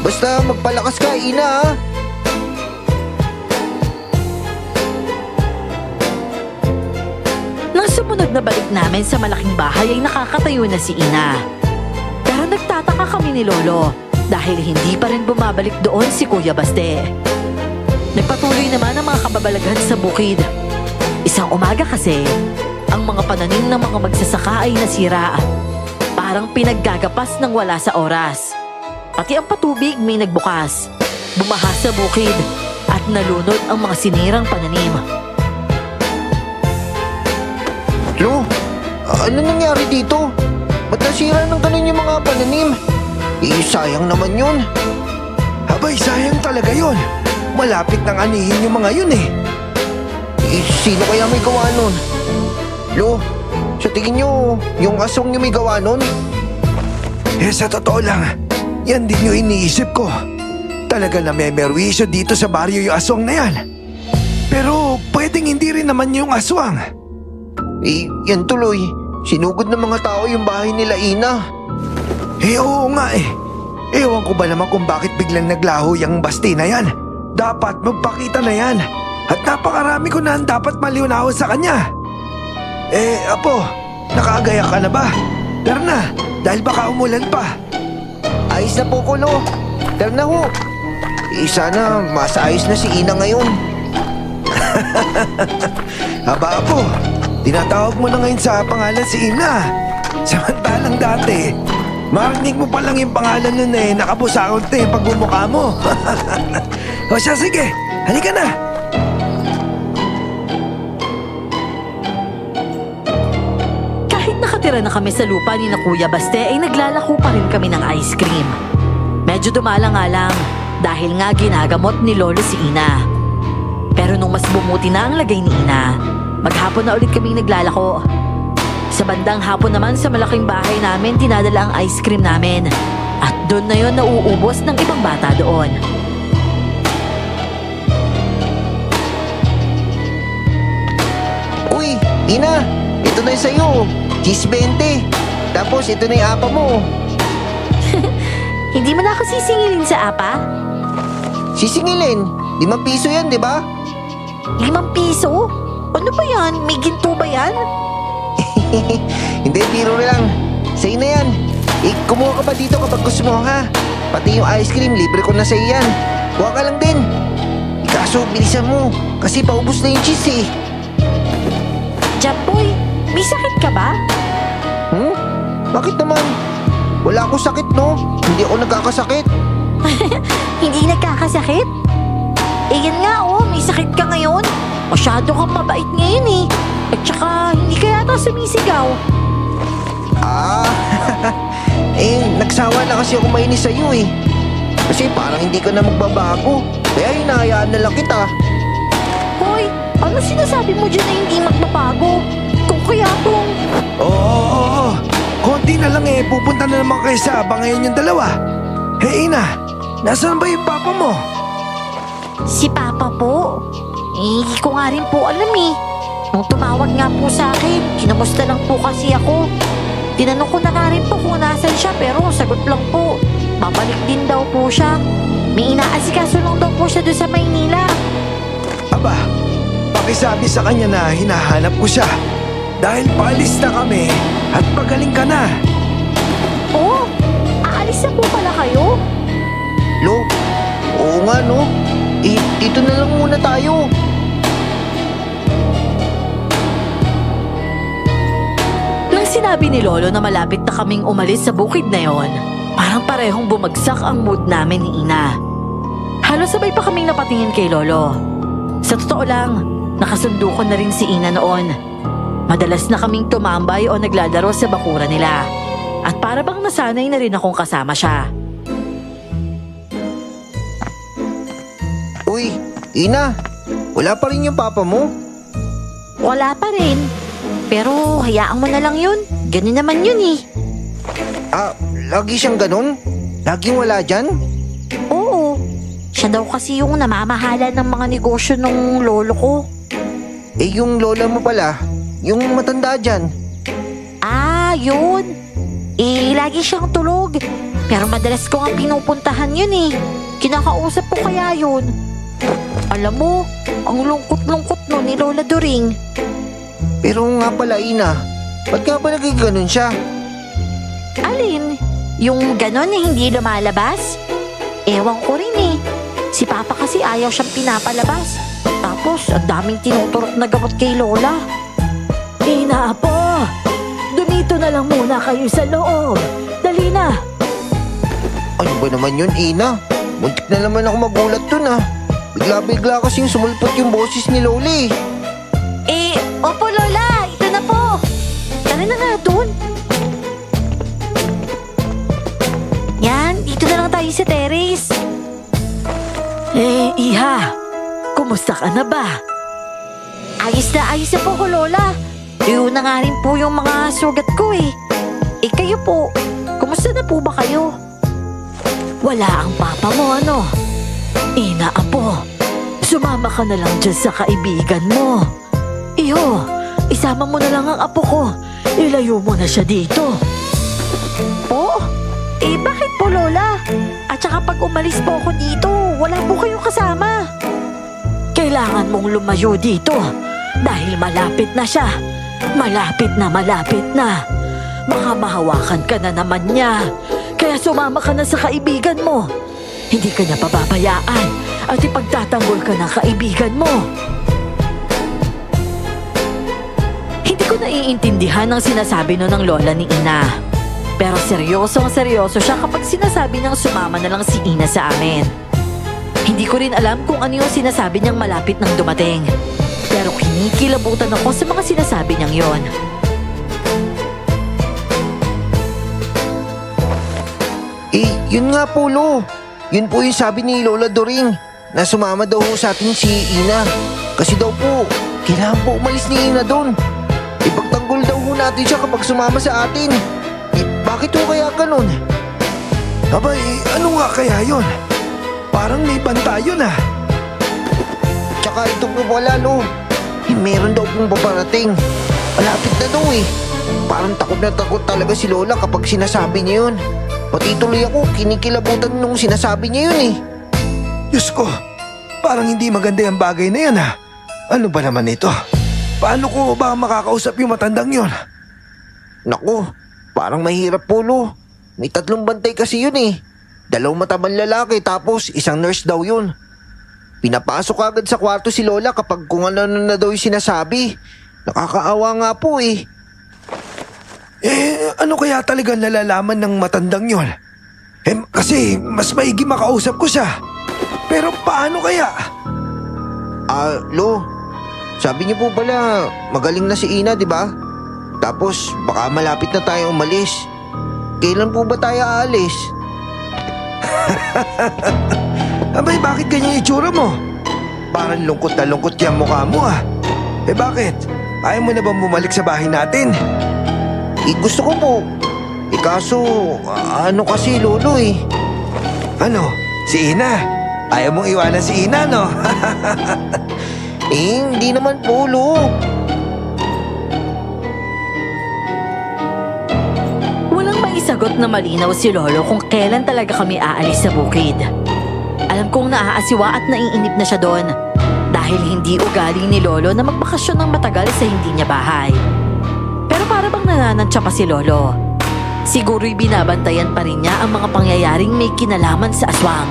Basta magpalakas ka, Ina, ha? Nang sumunod na balik namin sa malaking bahay ay nakakatayo na si Ina. Pero nagtataka kami ni Lolo dahil hindi pa rin bumabalik doon si Kuya Baste. Nagpatuloy naman ang mga kababalaghan sa bukid. Isang umaga kasi, ang mga pananim ng mga magsasaka ay nasira. Parang pinaggagapas ng wala sa oras. Pati ang patubig may nagbukas. Bumaha sa bukid at nalunod ang mga sinirang pananim. Lo, ano nangyari dito? Ba't nasira ng ganun yung mga pananim? Sayang naman yun. Abay, sayang talaga yon. Malapit nang anihin yung mga yun eh. Sino kaya may gawa nun? Lo, sa tingin nyo, yung asong yung may gawa nun? Sa totoo lang, yan din yung iniisip ko. Talaga na may merwisyo dito sa baryo yung aswang na yan. Pero pwedeng hindi rin naman yung aswang. Yan tuloy. Sinugod ng mga tao yung bahay nila, Ina. Oo nga eh. Ewan ko ba naman kung bakit biglang naglaho yung basti na yan. Dapat magpakita na yan. At napakarami ko na ang dapat maliunawan sa kanya. Apo, nakaagaya ka na ba? Tara na, dahil baka umulan pa. Ayos na po ko, Lo. Tara na ho. Sana mas ayos na si Ina ngayon. Aba, Apo, tinatawag mo na ngayon sa pangalan si Ina. Samantalang dati, marinig mo pa lang yung pangalan nun eh, nakapusakot na yung pagbumukha mo. O siya, sige, halika na. Kahit nakatira na kami sa lupa ni na Kuya Baste ay naglalako pa rin kami ng ice cream. Medyo dumala nga lang dahil nga ginagamot ni Lolo si Ina. Pero nung mas bumuti na ang lagay ni Ina, maghapon na ulit kaming naglalako. Sa bandang hapon naman sa malaking bahay namin, dinadala ang ice cream namin. At doon na yon nauubos ng ibang bata doon. Uy, Ina, ito na yung sa'yo. Cheese 20. Tapos ito na yung apa mo. Hindi mo na ako sisingilin sa apa? Sisingilin. 5 piso yan, di ba? 5 piso? Ano ba yan? May ginto ba yan? Hindi, biro lang. Sa'yo na yan. Kumuha ka pa dito kapag gusto mo, ha? Pati yung ice cream, libre ko na sa'yo yan. Kuha ka lang din. Kaso, bilisan mo. Kasi paubos na yung cheese, eh. Jamboy, may sakit ka ba? Bakit naman? Wala akong sakit, no? Hindi ako nagkakasakit. Hindi nagkakasakit? Eh yan nga oh, may sakit ka ngayon. Masyado kang mabait ngayon eh. At saka hindi ka yata sumisigaw. Nagsawa na kasi ako mainis sa'yo, eh. Kasi parang hindi ka na magbabago. Kaya hinahayaan na lang kita. Hoy, ano sinasabi mo dyan na hindi magbabago? Kung kaya kung... Oo. Konti na lang eh, pupunta na naman kayo sa abang ngayon yung dalawa. Hey Ina, nasaan ba yung papa mo? Si Papa po? Eh, hindi ko nga rin po alam eh. Nung tumawag nga po sa akin, kinamusta lang po kasi ako. Tinanong ko na nga rin po kung nasan siya pero sagot lang po. Babalik din daw po siya. May inaasikaso lang daw po siya doon sa Maynila. Aba, pakisabi sa kanya na hinahanap ko siya. Dahil paalis na kami at pagaling ka na. Oh, aalis na po pala kayo? Lo, oo nga, no? Dito na lang muna tayo. Nang sinabi ni Lolo na malapit na kaming umalis sa bukid na yon, parang parehong bumagsak ang mood namin ni Ina. Halos sabay pa kaming napatingin kay Lolo. Sa totoo lang, nakasundo ko na rin si Ina noon. Madalas na kaming tumambay o naglalaro sa bakura nila. At para bang nasanay na rin akong kasama siya. Uy, Ina, wala pa rin yung papa mo? Wala pa rin. Pero hayaan mo na lang yun. Ganun naman yun eh. Lagi siyang ganun? Laging wala dyan? Oo. Siya daw kasi yung namamahala ng mga negosyo ng lolo ko. Eh yung lola mo pala, yung matanda dyan. Ah, yun. Lagi siyang tulog. Pero madalas ko nga pinupuntahan yun eh. Kinakausap ko kaya yun. Alam mo, ang lungkot-lungkot nun ni Lola Doring. Pero nga pala, Ina, ba't nga ba naging ganun siya? Alin? Yung ganon na hindi lumalabas? Ewan ko rin eh. Si Papa kasi ayaw siyang pinapalabas. Tapos, ang daming tinuturok na gamot kay Lola. Ina, Apo! Dumito na lang muna kayo sa loob. Dali na! Ano ba naman yun, Ina? Muntik na naman ako magulat dun ah. Bigla-bigla kasing sumulpot yung boses ni Loli. Opo Lola, ito na po. Tara na nga dun. Yan, dito na lang tayo sa terrace. Iha! Kumusta ka na ba? Ayos na po ko Lola. Tuyo na nga rin po yung mga sugat ko eh. Kayo po, kumusta na po ba kayo? Wala ang papa mo, ano? Ina, Apo, sumama ka na lang dyan sa kaibigan mo. Iho, isama mo na lang ang apo ko. Ilayo mo na siya dito. Po? Bakit po Lola? At saka pag umalis po ako dito, wala po kayong kasama. Kailangan mong lumayo dito dahil malapit na siya. Malapit na. Baka mahawakan ka na naman niya. Kaya sumama ka na sa kaibigan mo. Hindi ka niya pababayaan at ipagtatanggol ka ng kaibigan mo. Hindi ko naiintindihan ang sinasabi no ng lola ni Ina. Pero seryosong seryoso siya kapag sinasabi niyang sumama na lang si Ina sa amin. Hindi ko rin alam kung ano yung sinasabi niyang malapit nang dumating. Pero kinikilabutan ako sa mga sinasabi niyang yon. Yun nga po, Lo. Yun po yung sabi ni Lola Doring na sumama daw ho sa atin si Ina. Kasi daw po, kailangan po umalis ni Ina doon. Ipagtanggol daw ho natin siya kapag sumama sa atin. Bakit ho kaya ganun? Abay, ano nga kaya yon? Parang may banta yun ah. Tsaka ito po pala, Lo. Meron daw pong paparating. Malapit na daw eh. Parang takot na takot talaga si Lola kapag sinasabi niya yun. Pati tuloy ako, kinikilabutan nung sinasabi niya yun eh. Diyos ko, parang hindi maganda yung bagay na yan ah. Ano ba naman ito? Paano ko ba makakausap yung matandang yon? Naku, parang mahirap po, Lo. May 3 bantay kasi yun eh. 2 matabang lalaki tapos 1 nurse daw yun. Pinapasok agad sa kwarto si Lola kapag kung ano na daw yung sinasabi. Nakakaawa nga po eh. Ano kaya talaga nalalaman ng matandang yon? Kasi mas maigi makausap ko siya. Pero paano kaya? Lo, sabi niyo po pala magaling na si Ina, di ba? Tapos baka malapit na tayo umalis. Kailan po ba tayo aalis? Abay, bakit ganyan yung itsura mo? Parang lungkot na lungkot yung mukha mo ah. Bakit? Ayaw mo na bang bumalik sa bahay natin? Gusto ko po. Kaso, ano kasi Lolo eh. Ano? Si Ina? Ayaw mong iwanan si Ina, no? Hindi naman po, Lo. Walang maisagot na malinaw si Lolo kung kailan talaga kami aalis sa bukid. Alam kong naaasiwa at naiinip na siya doon dahil hindi ugali ni Lolo na magbakasyon ng matagal sa hindi niya bahay. Pero para bang nananantya pa si Lolo. Siguro'y binabantayan pa rin niya ang mga pangyayaring may kinalaman sa aswang.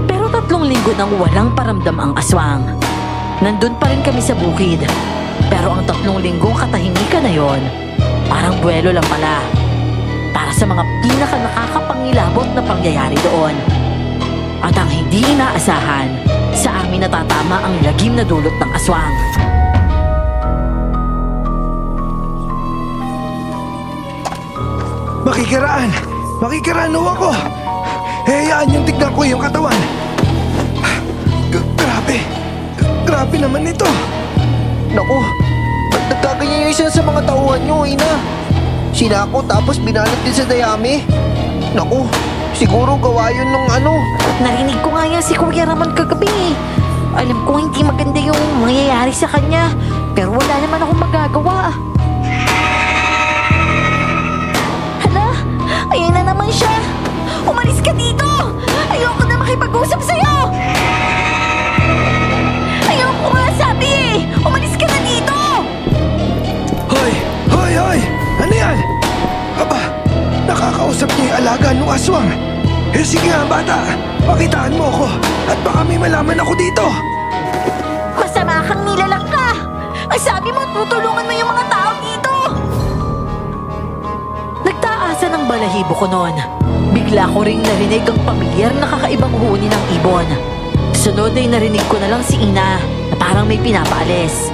Pero 3 linggo nang walang paramdam ang aswang. Nandun pa rin kami sa bukid. Pero ang 3 linggong katahimikan na yon, parang buwelo lang pala. Para sa mga pinaka-nakakapangilabot na pangyayari doon. At ang hindi inaasahan, sa amin natatama ang lagim na dulot ng aswang. Makikiraan! Makikiraan ho ako! Hayaan yung tignan ko yung katawan. Grabe! Grabe naman ito! Naku, ba't nagkaganyan yung isa sa mga tauhan nyo, Ina? Sinako tapos binalat din sa dayami. Naku, Siguro gawa yun nung ano. Narinig ko nga yan si Kuya Ramon kagabi. Alam ko hindi maganda yung mangyayari sa kanya. Pero wala naman akong magagawa. Hala, ayan na naman siya. Umalis ka dito! Ayoko na makipag-usap sa'yo! Ayoko nga sabi eh! Umalis ka na dito! Hoy! Hoy! Hoy! Ano yan? Aba, nakakausap niya yung alaga ng aswang. Eh sige nga bata, pakitaan mo ako at baka may malaman ako dito. Masama kang nilalang ka! Ang sabi mo, tutulungan mo yung mga tao dito! Nagtaasan ang balahibo ko noon. Bigla ko ring narinig ang pamilyar na kakaibang huni ng ibon. Sunod ay narinig ko na lang si Ina na parang may pinapaalis.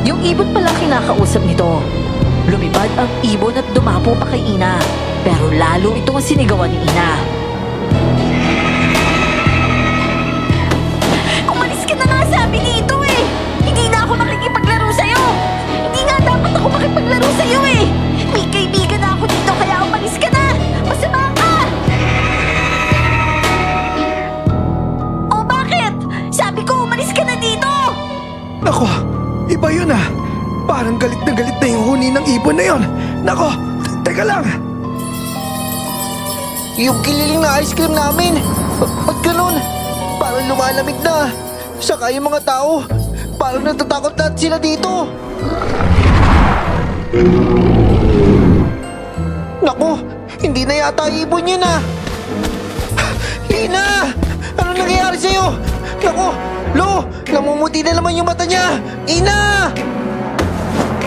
Yung ibon palang kinakausap nito. Lumipad ang ibon at dumapo pa kay Ina. Pero lalo itong sinigawan ni Ina. Umalis ka na nga sabi dito eh! Hindi na ako makikipaglaro sa'yo! Hindi nga dapat ako makipaglaro sa'yo eh! May kaibigan na ako dito kaya umalis ka na! Masama ka! O bakit? Sabi ko umalis ka na dito! Nako, iba yun ah. Parang galit na yung huni ng ibon na yon. Nako, teka lang. Yung kililing na ice cream namin. Ba't ganun? Parang lumalamig na. Saka yung mga tao, parang natatakot lahat sila dito. Naku, hindi na yata ibon yun ah. Ina! Ano nangyayari sa'yo? Naku, Lo, namumuti na naman yung mata niya. Ina!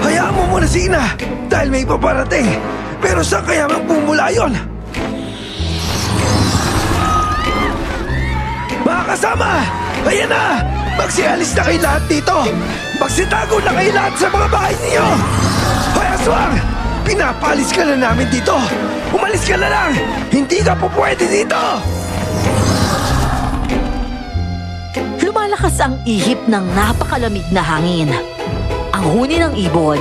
Hayaan mo muna si Ina dahil may paparating. Pero saan kaya magpumula yun? Mga kasama, ayan na! Magsialis na kayo lahat dito! Magsitago na kayo lahat sa mga bahay niyo! Hoy aswang! Pinapalis ka na namin dito! Umalis ka na lang! Hindi ka po pwede dito! Lumalakas ang ihip ng napakalamig na hangin. Ang huni ng ibon,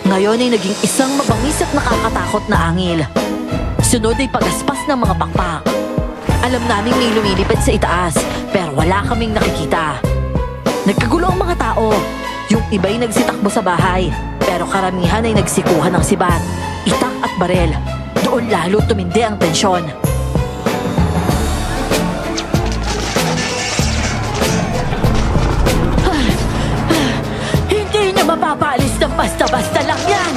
ngayon ay naging isang mabangis at nakakatakot na angil. Sunod ay pagaspas ng mga pakpak. Alam naming may lumilipad sa itaas, pero wala kaming nakikita. Nagkagulo ang mga tao. Yung iba'y nagsitakbo sa bahay, pero karamihan ay nagsikuhan ng sibat, itak at barel. Doon lalo tumindi ang tensyon. Hindi niya mapapaalis ng basta-basta lang yan!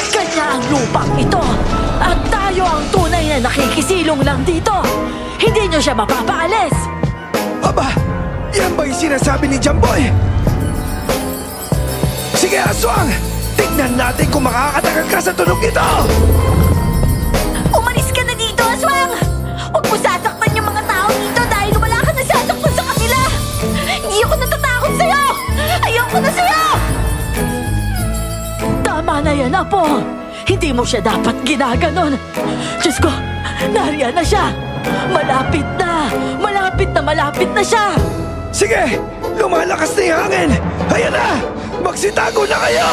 Kanya ang lupang ito! At tayo ang tunay na nakikisilong lang dito! Hindi niyo siya mapapaalis! Aba, yan ba yung sinasabi ni Jamboy? Sige aswang! Tignan natin kung makakatagal ka sa tunog nito! Umalis ka na dito, aswang! Huwag mo sasaktan yung mga tao dito dahil wala ka nasasaktan sa kanila! Hindi ako natatakot sa'yo! Ayoko na sa'yo! Tama na yan, Apo! Hindi mo siya dapat ginaganon! Diyos ko, nariyan na siya! Malapit na! Malapit na malapit na siya! Sige, lumalakas na yung hangin! Ayan na! Magsitago na kayo!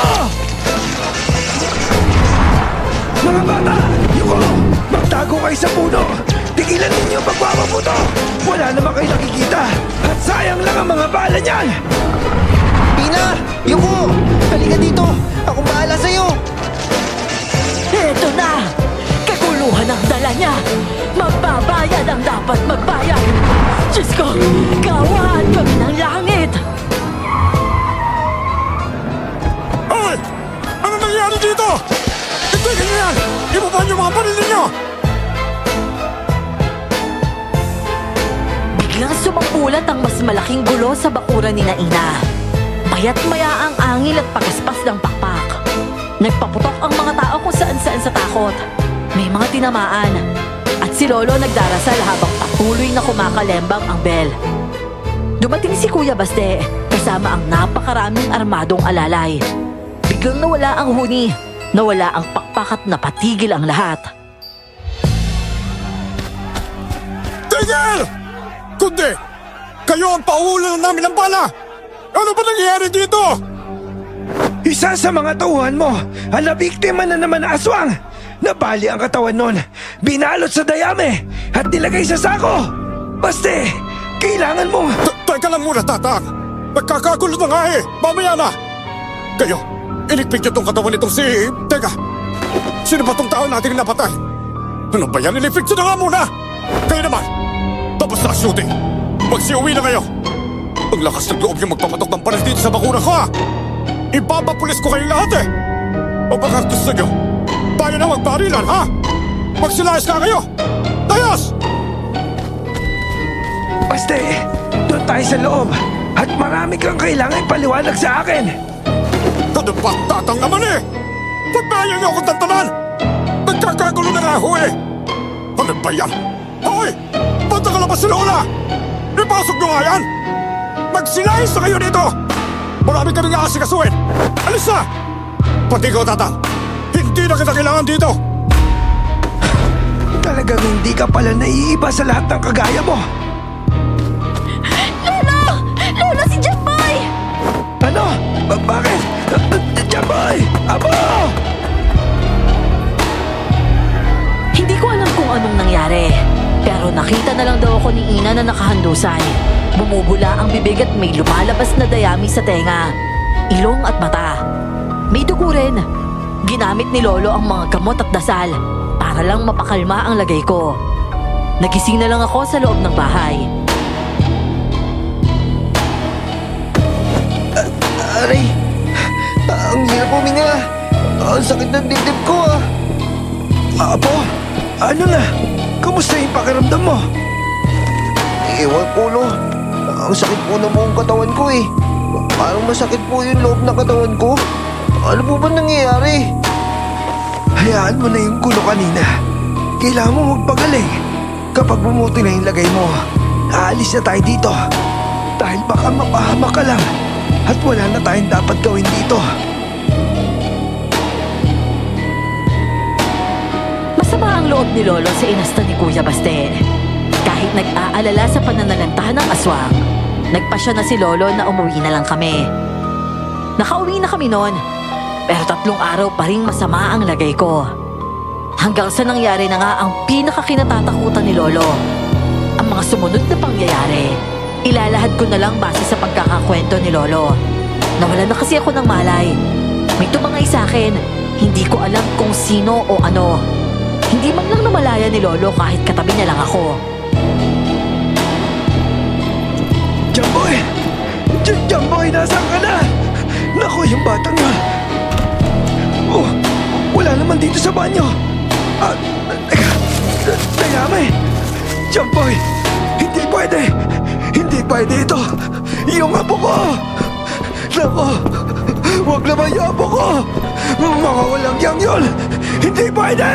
Mga bata, yuko! Magtago kayo sa puno! Tigilan ninyo ang pagpapaputo! Wala naman kayo nakikita! At sayang lang ang mga bala niyan! Ina! Yuko! Halika dito! Akong bahala sa'yo! Eto na! Kaguluhan ang dala niya! Magbabayad ang dapat magbayad! Diyos ko, gawaan kami ng langit! Hoy! Ano nangyayari dito? Tignan niyo yan! Ibaba niyo mga panili niyo! Biglang sumampulat ang mas malaking gulo sa bakuran ni Ina. Mayat-maya ang angil at pagaspas ng pakpak. Nagpaputok ang mga tao kung saan-saan sa takot. May mga tinamaan. At si Lolo nagdarasal habang patuloy na kumakalembang ang bell. Dumating si Kuya Baste kasama ang napakaraming armadong alalay. Biglang nawala ang huni, nawala ang pakpak at napatigil ang lahat. Tigil! Kundi, kayo ang pauulan namin ng bala! Ano ba nangyayari dito? Isa sa mga tauhan mo ang nabiktima na naman na aswang! Nabali ang katawan nun. Binalot sa dayame at nilagay sa sako. Baste, kailangan mo... Teka lang muna, Tatang. Nagkakagulo na nga eh. Mamaya na. Kayo, iligpit niyo tong katawan nitong si... Teka, sino ba tong tao nating napatay? Ano ba yan? Iligpit niyo na nga muna. Kayo naman, tapos na ang shooting. Magsiuwi na kayo. Ang lakas ng loob yung magpamatok ng pares dito sa bakura ko, ha? Ipapapulis ko kayong lahat eh. O baka gusto nyo, tayo na magbarilan, ha? Magsilayas na kayo. Tayos! Baste, doon tayo sa loob. At marami kang kailangan paliwanag sa akin. Ano ba, Tatang naman eh? Ba't ba ayaw niyo akong tantanan? Nagkakagulo na nga ho eh. Ano ba yan? Hoy! Ba't nakalabas si Lola? Ipasok nyo nga yan! Magsilayas na kayo dito! Marami ka rin aasikasuhin! Alis na! Pati ikaw, Tatang! Hindi na kita kailangan dito! Talagang hindi ka pala naiiba sa lahat ng kagaya mo. Lolo, si Jamboy! Ano? Bakit? Jamboy! Abo! Hindi ko alam kung anong nangyari. Pero nakita na lang daw ako ni Ina na nakahandusay. Bumubula ang bibig at may lumalabas na dayami sa tenga, ilong at mata. May dugo rin. Ginamit ni Lolo ang mga gamot at dasal para lang mapakalma ang lagay ko. Nagising na lang ako sa loob ng bahay. Aray, ang hirap huminga. Ang sakit ng dibdib ko ah. Apo, ano na? Kamusta yung pakiramdam mo? Ewan po, Lo. Ang sakit po ng buong katawan ko eh. Parang masakit po yung loob ng katawan ko. Ano po ba nangyayari? Hayaan mo na yung gulo kanina. Kailangan mo magpagaling. Kapag bumuti na yung lagay mo, aalis na tayo dito. Dahil baka mapahamak ka lang at wala na tayong dapat gawin dito. Masama ang loob ni Lolo sa inasta ni Kuya Baste. Kahit nag-aalala sa pananalanta ng aswang, nagpasya na si Lolo na umuwi na lang kami. Nakauwi na kami noon, pero 3 araw pa rin masama ang lagay ko. Hanggang sa nangyari na nga ang pinakakinatatakutan ni Lolo. Ang mga sumunod na pangyayari, ilalahad ko na lang base sa pagkakakwento ni Lolo. Nawalan na kasi ako ng malay. May tumangay sa akin, hindi ko alam kung sino o ano. Hindi man lang namalaya ni Lolo kahit katabi niya lang ako. Jamboy! Jamboy, nasaan ka na? Naku, yung batang yun. Oh, wala naman dito sa banyo. Teka, Dayame! Jamboy, hindi pwede! Hindi pwede ito! Yung apo ko! Naku, huwag naman yung apo ko! Mga walang yang yun! Hindi pwede!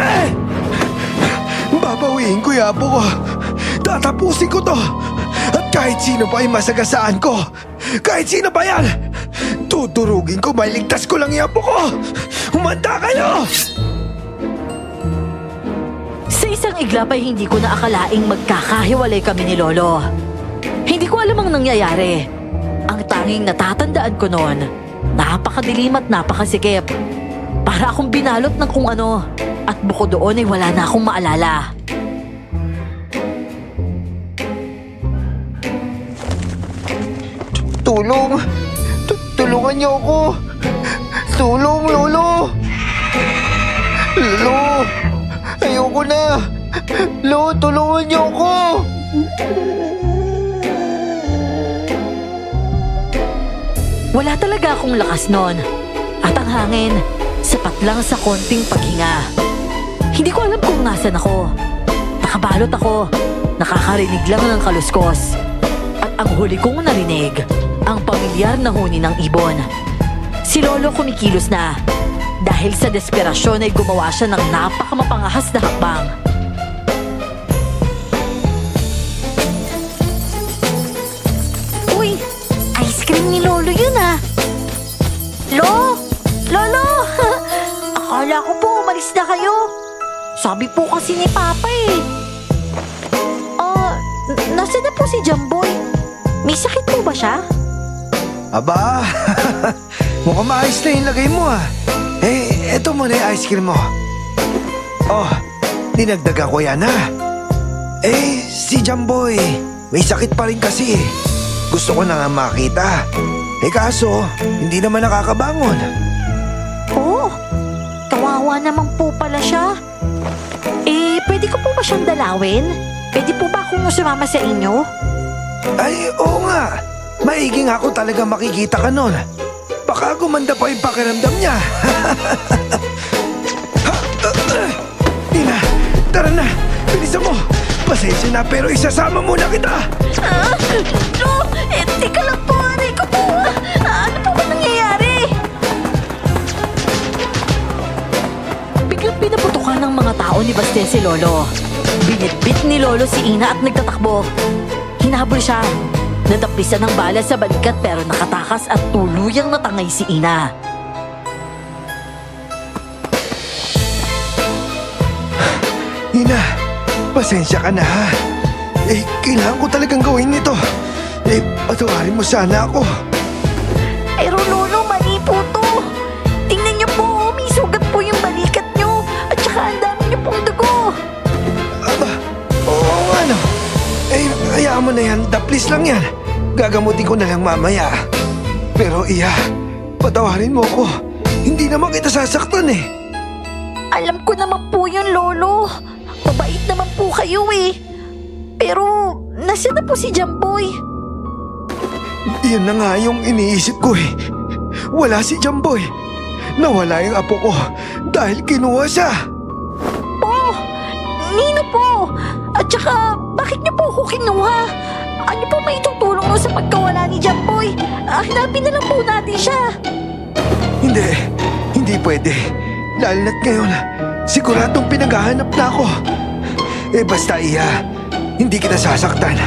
Babawiin ko yung apo ko. Tatapusin ko to. At kahit sino pa ay masagasaan ko. Kahit sino pa yan. Tuturugin ko, mailigtas ko lang yung apo ko. Humanda kayo! Sa isang iglap ay hindi ko na akalaing magkakahiwalay kami ni Lolo. Hindi ko alam ang nangyayari. Ang tanging natatandaan ko noon, napakadilim at napakasikip. Para akong binalot ng kung ano. At bukod doon ay wala na akong maalala. Tulong! Tulungan niyo ako! Tulong, Lolo! Lolo! Ayoko na! Lolo, tulungan niyo ako! Wala talaga akong lakas noon. At ang hangin, sapat lang sa konting paghinga. Hindi ko alam kung nasan ako. Nakabalot ako. Nakakarinig lang ng kaluskos. At ang huli kong narinig, ang pamilyar na huni ng ibon. Si Lolo kumikilos na. Dahil sa desperasyon ay gumawa siya ng napakamapangahas na hakbang. Uy, ice cream ni Lolo yun ah. Lolo! Akala ko po umalis na kayo. Sabi po kasi ni Papa eh. Nasaan na po si Jamboy? May sakit po ba siya? Aba, mukhang maayos na yung lagay mo ah. Eh, eto muna yung ice cream mo. Oh, dinagdagan ko yan ha. Eh, si Jamboy, may sakit pa rin kasi. Gusto ko na nga makita. Eh kaso, hindi naman nakakabangon. Oh, kawawa naman po pala siya. Pwede ko po ba siyang dalawin? Pwede po ba akong sumama sa inyo? Ay, oo nga. Maigi nga ako talaga makikita ka nun. Baka gumanda pa yung pakiramdam niya. Ina, tara na. Bilisan mo. Pasensya na pero isasama muna kita. No! Teka lang po, aray ko po! Ano po ba nangyayari? Biglang pinaputukan ng mga tao ni Baste si Lolo. Binitbit ni Lolo si Ina at nagtatakbo. Hinabol siya. Natapisan ng bala sa balikat pero nakatakas at tuluyang natangay si Ina. Ina, pasensya ka na ha. Eh, kailangan ko talagang gawin ito. Eh, patawarin mo sana ako. Pero Lolo, mali po to. Tingnan niyo po, may sugat po yung balikat niyo. At saka ang dami niyo pong dugo. Aba, oo nga no. Eh, hayaan mo na yan. Daplis lang yan. Gagamutin ko na lang mamaya. Pero iya, patawarin mo ko. Hindi naman kita sasaktan eh. Alam ko naman po yun, Lolo. Mabait naman po kayo eh. Pero, nasaan na po si Jamboy? Yan na nga yung iniisip ko eh. Wala si Jamboy. Nawala yung apo ko dahil kinuha siya. Po! Nino po! At saka, bakit niyo po ako kinuha? Ano po may tutulong mo sa pagkawala ni Jamboy? Hanapin na lang po natin siya. Hindi pwede. Lalo na't ngayon, siguradong pinaghahanap na ako. Eh basta iya, hindi kita sasaktan.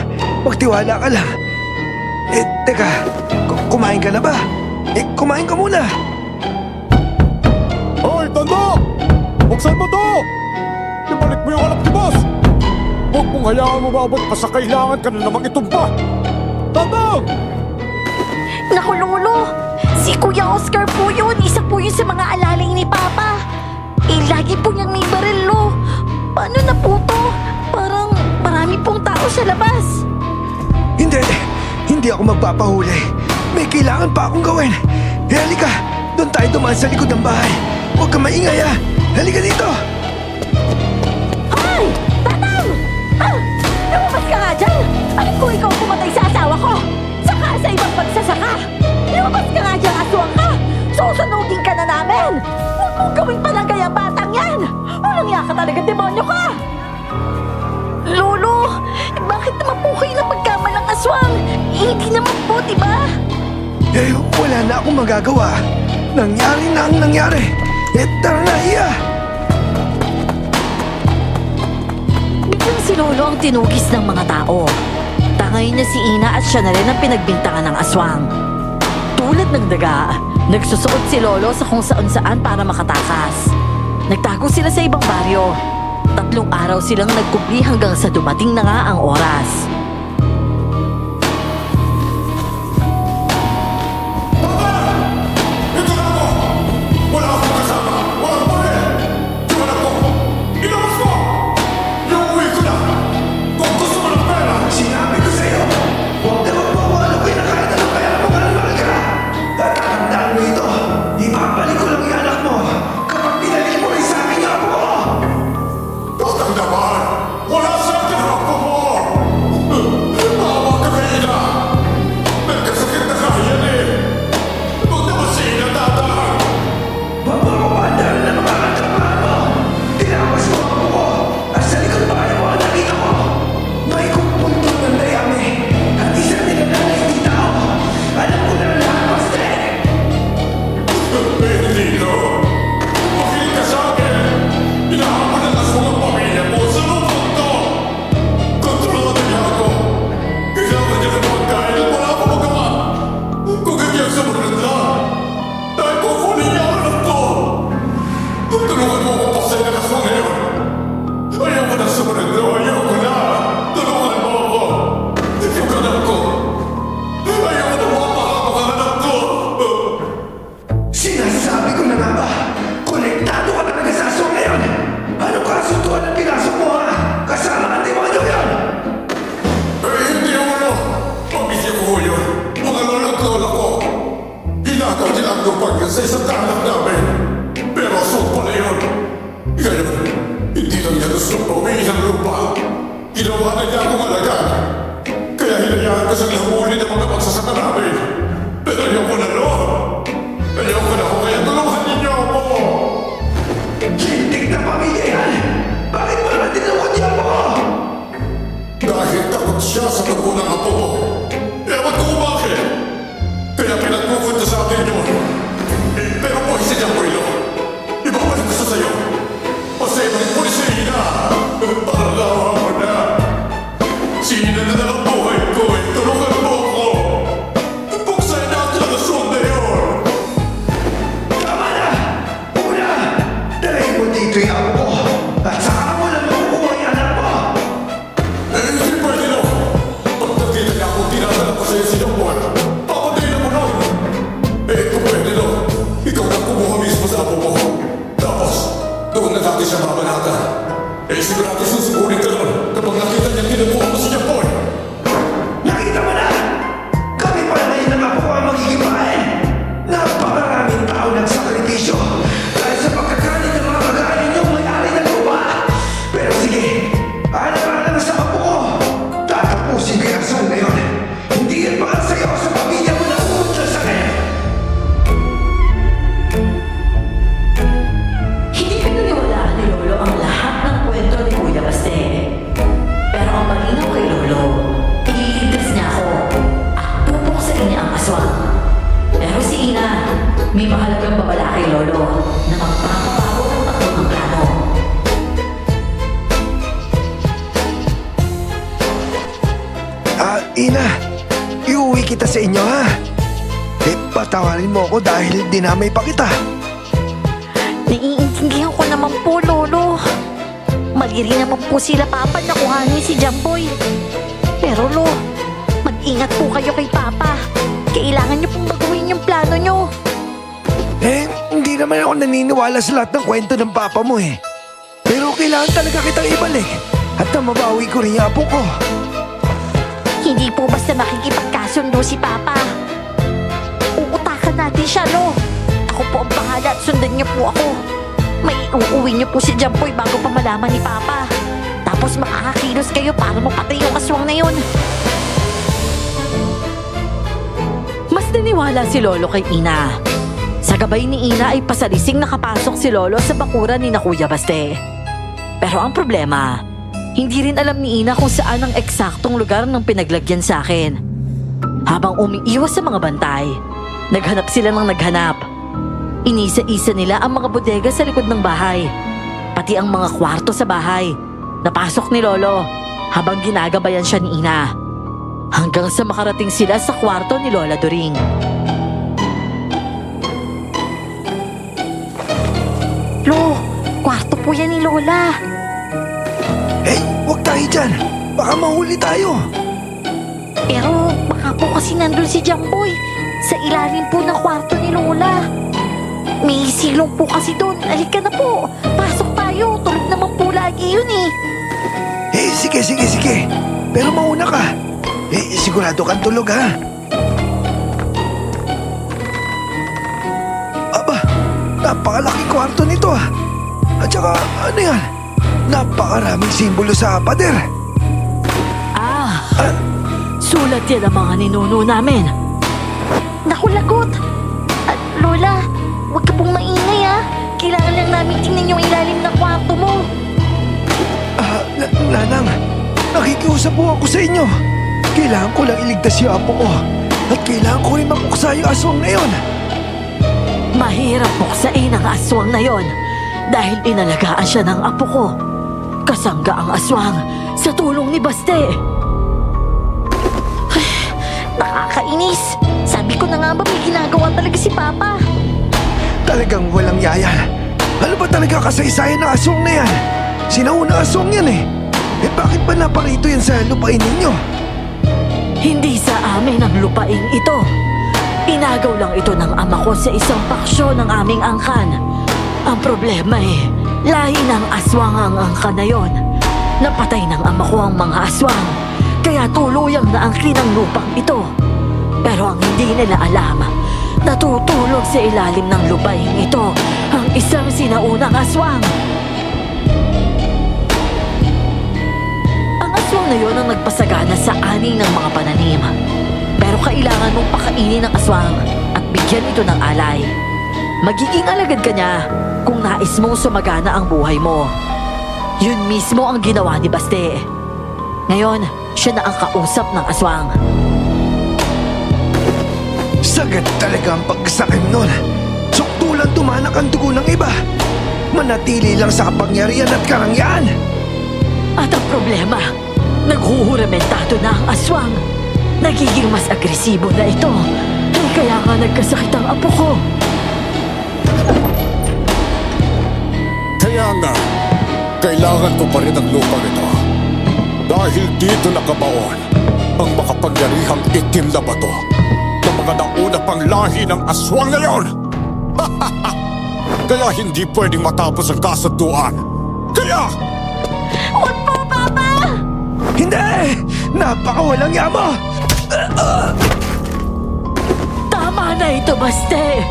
Magtiwala ka lang. Eh teka, kumain ka na ba? Eh kumain ka muna. Hoy, Tando! Buksan mo to! Ibalik mo yung anak ni Boss! Huwag mong hayaan mababot pa sa kailangan ka na namang itumpa! Tando! Naku, Lolo! Si Kuya Oscar po yun. Isa po yun sa mga alalay ni Papa. Lagi po niyang may baril, Lo. Paano na po to? Parang marami pong tao sa labas. Hindi ako magpapahuli. May kailangan pa akong gawin. Eh halika, doon tayo dumaan sa likod ng bahay. Huwag ka maingay ha. Halika dito. Hoy! Tatang! Lumabas ka nga dyan! Alam ko ikaw pumatay sa asawa ko! Saka sa ibang pagsasaka! Lumabas ka nga dyan, aswang ka! Susunugin ka na namin! Huwag mong gawin pa ng gayang batang yan! Walang iya ka talaga, demonyo ka! Lolo! Bakit naman po kayo napagkamalang aswang? Hindi naman po, diba? Eh wala na akong magagawa. Nangyari na ang nangyari. Eh tara na, iya. Biglang si Lolo ang tinugis ng mga tao. Tangay niya si Ina at siya na rin ang pinagbintangan ng aswang. Tulad ng daga, nagsusuot si Lolo sa kung saan-saan para makatakas. Nagtago sila sa ibang baryo. 3 araw silang nagkubli hanggang sa dumating na nga ang oras. Ito na ako! Wala akong kasama! Walang pare! Yung anak ko! Ilabas mo! Iuwi ko na! Kung gusto mo ng pera! Sinabi ko sa'yo, huwag na magpapalo ko na kahit ano kaya mag-almal ka. Tatandaan mo ito, ibabalik ko lang yung anak mo kapag pinalik mo rin sa akin yung apo ko. Huwag kang naman! Wala sa akin ang apo mo! Awa ka kay Ina! Nagkasakit na kaya eh! Huwag naman si Ina dadaan! Mapapapandar na mga katrabahan mo. Tinawas mo ang apo ko at sa likod bahay mo ang nakita ko. May kumpultong ng dayami at isa nila na hindi tao. Alam ko na lahat, Pastor. Benedito! Makinig ka sa akin! Hinahamon ang aswang ang pamilya mo sa lupang to! Kontrolado niya ako! Kailangan niya ng pagkain at wala akong magawa! Kung ganyan sumunod lang, dahil kukunin niya ang anak ko! Tulungan mo ako pasay ng aswang ngayon! Ayaw ko na sumunod na! Ayaw ko na! Tulungan mo ako! Yung anak ko! Ayaw ko na mapahamak ang anak ko! Sinasabi ko na nga ba, konektado ka talaga sa aswang ngayon. Ano ka lupang yan sa isang anak namin. Pero aswang pala yun. Ngayon, hindi lang niya gusto pawiin ang lupa. Ginawa na niya akong alagaan. Kaya hinayaan ko siyang humuli ng mga magsasaka namin. Pero ayoko na noon. Ayoko na ako, kaya tulungan ninyo ako. Hintik na pamilya yan! Bakit mo naman tinukod niya mo? Dahil takot siya sa dugo ng apo ko. Ewan ko kung bakit. Kaya pinagpupunta sa atin yun. Pero po, si Jamboylo. Ibabalik ko sa sayo. Pasayang po si Ina. Para lawa mo na. Si Ina na lang ang buhay ko. Tulungan mo ako. Buksan natin ang aswang na yun. Tama na! Una, dalhin mo dito yung apo ko. At saka mo lang makukuha yung anak mo. Hindi pwede no. Pag nakita niya akong dinadala ko sa'yo si Jamboy, papuntayin na mo nun. Kung pwede no, ikaw na kumuha mismo sa apo mo. Tapos, doon na natin siya mabanata. Sigurado susugurin ka nun kapag nakita niya kinukuha mo si Jamboy. Nakita mo na! Kami pa ngayon ng apo ko ang magigibahin. Napakaraming tao nagsakripisyo dahil sa pagkakalit ng mga kagaya niyong may-ari ng lupa. Pero sige, hanap-hanap sa apo ko. Tatapusin ko yung asal na yun. Hindi yan para sa'yo sa pamilya mo na umunta sa akin. Hindi pinaniwalaan ni Lolo ang lahat ng kwento ni Kuya Baste. Pero ang malinaw kay Lolo, ililigtas niya ako at pupuksain niya ang aswang. Pero si Ina, may mahalagang babala kay Lolo na magpapabago ng takbo ng plano. Ina, iuwi kita sa inyo ha. Patawarin mo ako dahil dinamay pa kita. Naiintindihan ko naman po, Lolo. Mali rin naman po sila, Papa, na kuhanin si Jamboy. Pero, Lo, mag-ingat po kayo kay Papa. Kailangan niyo pong baguhin yung plano niyo. Hindi naman ako naniniwala sa lahat ng kwento ng papa mo eh. Pero kailangan talaga kitang ibalik at na mabawi ko rin yung apo ko. Hindi po basta makikipagkasundo si Papa. Uutakan natin siya, Lo. Ako po ang bahala at sundan niyo po ako. May uuwi niyo po si Jamboy bago pa malaman ni Papa. Tapos makakakilos kayo para mapatay yung aswang na yun. Mas naniwala si Lolo kay Ina. Sa gabay ni Ina ay pasalising nakapasok si Lolo sa bakuran ni na Kuya Baste. Pero ang problema, hindi rin alam ni Ina kung saan ang eksaktong lugar ng pinaglagyan sa akin. Habang umiiwas sa mga bantay, naghanap sila ng naghanap. Inisa-isa nila ang mga bodega sa likod ng bahay, pati ang mga kwarto sa bahay. Napasok ni Lolo habang ginagabayan siya ni Ina. Hanggang sa makarating sila sa kwarto ni Lola Doring. Lo, kwarto po yan ni Lola. Huwag tayo dyan. Baka mahuli tayo. Pero baka po kasi nandun si Jamboy sa ilalim po ng kwarto ni Lola. May silong po kasi doon. Halika na po. Pasok tayo. Tulog naman po lagi yun eh. Sige. Pero mauna ka. Sigurado kang tulog ha. Aba, napakalaki kwarto nito ah. At saka, ano yan? Napakaraming simbolo sa pader. Sulat yan ang mga ninuno namin. Naku, lagot. At Lola, huwag ka pong maingay ha. Kailangan lang namin tingnan yung ilalim ng kwarto mo. Nanang, nakikiusap po ako sa inyo. Kailangan ko lang iligtas yung apo ko. At kailangan ko rin mapuksa yung aswang na yon. Mahirap buksain ang aswang na yon dahil inalagaan siya ng apo ko. Kasangga ang aswang sa tulong ni Baste. Nakakainis. Sabi ko na nga ba may ginagawa talaga si Papa. Talagang walang yaya. Ano ba talaga kasaysayan ng aswang na yan? Sinaunang aswang yan eh. Bakit ba naparito yan sa lupain ninyo? Hindi sa amin ang lupaing ito. Inagaw lang ito ng ama ko sa isang paksyo ng aming angkan. Ang problema lahi ng aswang ang angkan na yon. Napatay ng ama ko ang mga aswang, kaya tuluyang naangkin ang lupang ito. Pero ang hindi nila alam, Natutulog sa ilalim ng lupaing ito ang isang sinaunang aswang. Ang aswang na yon ang nagpasagana sa ani ng mga pananim. Pero kailangan mong pakainin ng aswang at bigyan ito ng alay. Magiging alagad ka niya kung nais mong sumagana ang buhay mo. Yun mismo ang ginawa ni Baste. Ngayon, siya na ang kausap ng aswang. Sagad talaga ang pagsakim nun. Suktulan tumanak ang dugo ng iba. Manatili lang sa kapangyarihan at karangyaan. At ang problema, naghuhuramentado na ang aswang. Nagiging mas agresibo na ito. Kaya nga nagkasakit ang apo ko. Kaya nga, kailangan ko pa rin ang lupang ito. Dahil dito nakabaon ang makapangyarihang itim na bato ng mga nauna pang lahi ng aswang na yon. Kaya hindi pwedeng matapos ang kasunduan. Kaya, Huwag po, Papa! Hindi! Napakawalang yama! Tama na ito, Baste!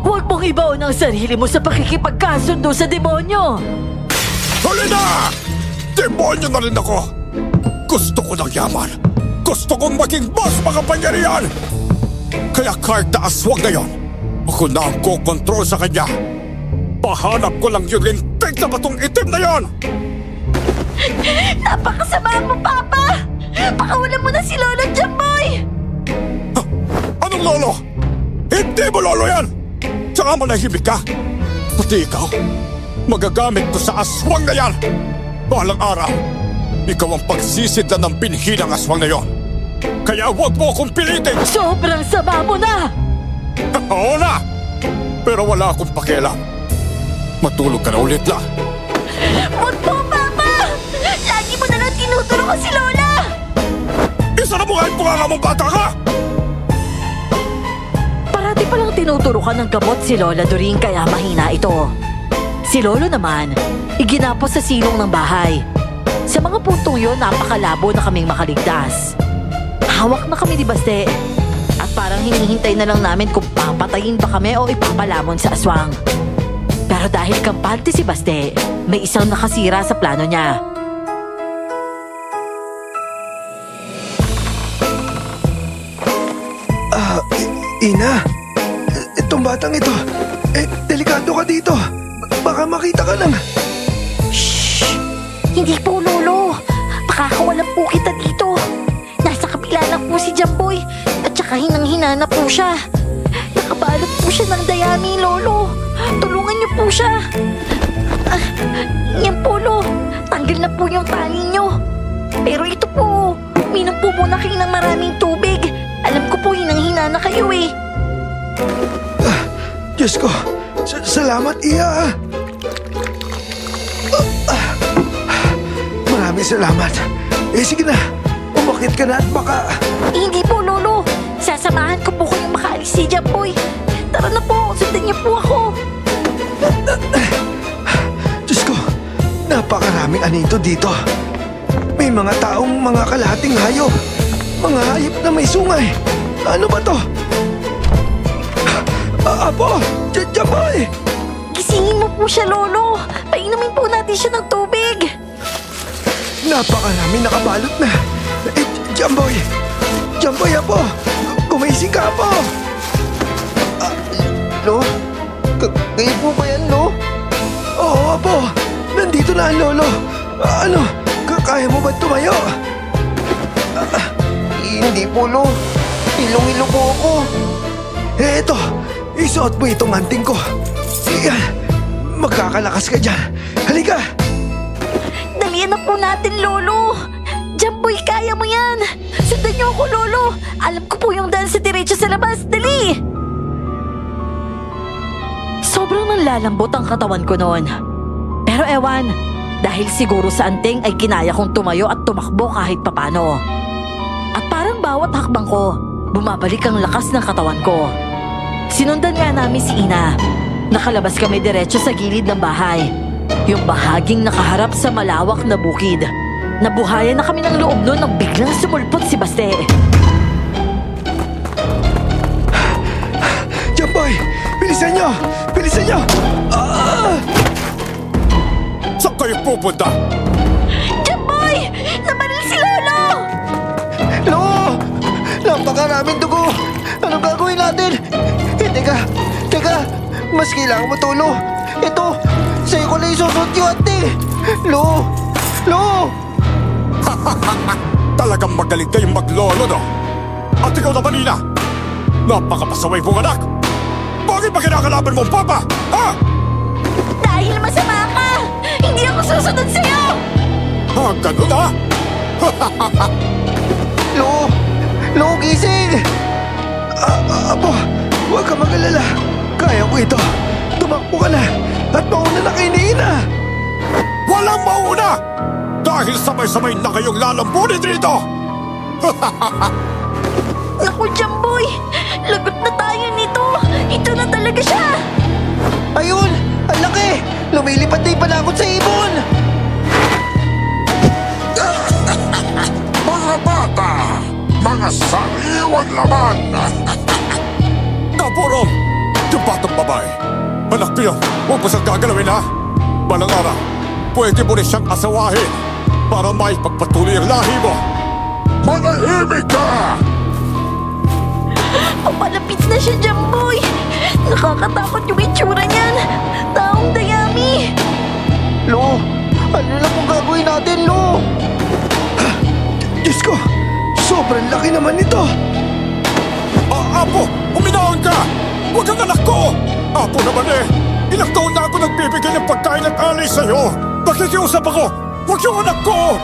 Huwag mong ibaon ang sarili mo sa pakikipagkasundo sa demonyo! huli na! Demonyo na rin ako! Gusto ko ng yaman! Gusto kong maging boss makapangyarihan! Kaya kahit na aswang na yon, ako na ang kukontrol sa kanya. Pahanap ko lang yung lintik na batong itim na yon! Napakasama mo, Papa! Pakawalan mo na si Lolo Jamboy! Anong lolo? Hindi mo lolo yan! Tsaka manahimik ka! Pati ikaw, magagamit ko sa aswang na yan! Balang araw, ikaw ang pagsisidlan ng binhi ng aswang na yon. Kaya huwag mo akong pilitin! Sobrang sama mo na! Oo na! Pero wala akong pakialam. Matulog ka na ulit lang. Huwag po, Papa! Lagi mo na lang tinuturo ko si Lola! Isa na mo kahit mukha mong bata ka! Parati palang tinuturo ka ng gamot si Lola Doring kaya mahina ito. Si Lolo naman, iginapos sa silong ng bahay. Sa mga puntong yun, napakalabo na kaming makaligtas. Hawak na kami ni Baste. At parang hinihintay na lang namin kung papatayin ba kami o ipapalamon sa aswang. Pero dahil kampante si Baste, may isang nakasira sa plano niya. Ina, itong batang ito, delikado ka dito. Baka makita ka lang. Shh! Hindi po, Lolo. Pakakawalan po kita dito. Nasa kabila lang po si Jamboy at saka hinang-hina na po siya. Nakabalot po siya ng dayami, Lolo. Tulungan niyo po siya. Yan po, Lo. Tanggal na po yung tali niyo. Pero ito po, minom po muna kayo ng maraming tubig. Alam ko po, hinang-hina na kayo eh. Diyos ko, salamat, Iya. Maraming salamat. Sige na, umakit ka na at baka... Hindi po, Lolo. Sasamahan ko po kayong makaalis si Jamboy. Tara na po, sundan niyo po ako. Diyos ko, napakaraming anito dito. May mga taong mga kalahating hayop. Mga hayop na may sungay. Ano ba to? Apo! Jamboy! Gisingin mo po siya, Lolo. Painumin po natin siya ng tubig. Napakarami nakabalot na. Jamboy! Jamboy, Apo! Gumising ka, Apo! Lo? Kayo po ba yan, Lo? Oo, Apo! Nandito na ang lolo. Ano? Kaya mo ba tumayo? Hindi po, Lo. Hilong-hilo po ako. Eto, isuot mo itong anting ko. Yan, magkakalakas ka dyan. Halika! Dalian na po natin, Lolo. Jamboy, kaya mo yan. Sundan niyo ako, Lolo. Alam ko po yung daan sa diretso sa labas. Dali! Sobrang nanlalambot ang katawan ko noon. Pero ewan, dahil siguro sa anting ay kinaya kong tumayo at tumakbo kahit papano. At parang bawat hakbang ko, bumabalik ang lakas ng katawan ko. Sinundan nga namin si Ina. Nakalabas kami diretso sa gilid ng bahay. Yung bahaging nakaharap sa malawak na bukid. Nabuhayan na kami ng loob noon nang biglang sumulpot si Baste. Bilisan nyo! Bilisan nyo! Saan kayo pupunta? Jamboy! Nabaril si Lolo! Lo! Napakaraming dugo! Anong gagawin natin? Teka! Mas kailangan mo to, Lo! Ito! Sa'yo ko na isusot yung ate! Lo! Talagang magaling kayong maglolo, no? At ikaw na Manila! Napakapasaway mong anak! Bakit ba kinakalaban mo ang papa? Ha? Dahil masama ka! Hindi ako susunod sa'yo! Ganun ha? Lo, gising! Apo, huwag ka mag-alala. Kaya ko ito. Tumakbo ka na at mauna na kay Nina. Walang mauna! Dahil sabay-sabay na kayong lalambunin dito! Naku, Jamboy! Lagot na tayo nito! Ito na talaga siya! Ayun! Ang laki! Lumilipad na yung panakot sa ibon! Mga bata! Mga sariwang laman! Kapurong! Yung batang babae! Anak ko yun! Huwag mo siyang gagalawin ha! Balang araw, pwede mo rin siyang asawahin para may pagpatuloy ang lahi mo! Manahimik ka! Papalapit na siya, Jamboy! Nakakatakot yung itsura niyan! Taong dayami! Lo, ano na kung gagawin natin, Lo? Diyos ko, sobrang laki naman nito. Apo! Uminahon ka! Huwag kang anak ko! Apo naman eh! Ilang taon na ako nagbibigay ng pagkain at alay sa'yo! Nakikiusap ako! Huwag yung anak ko!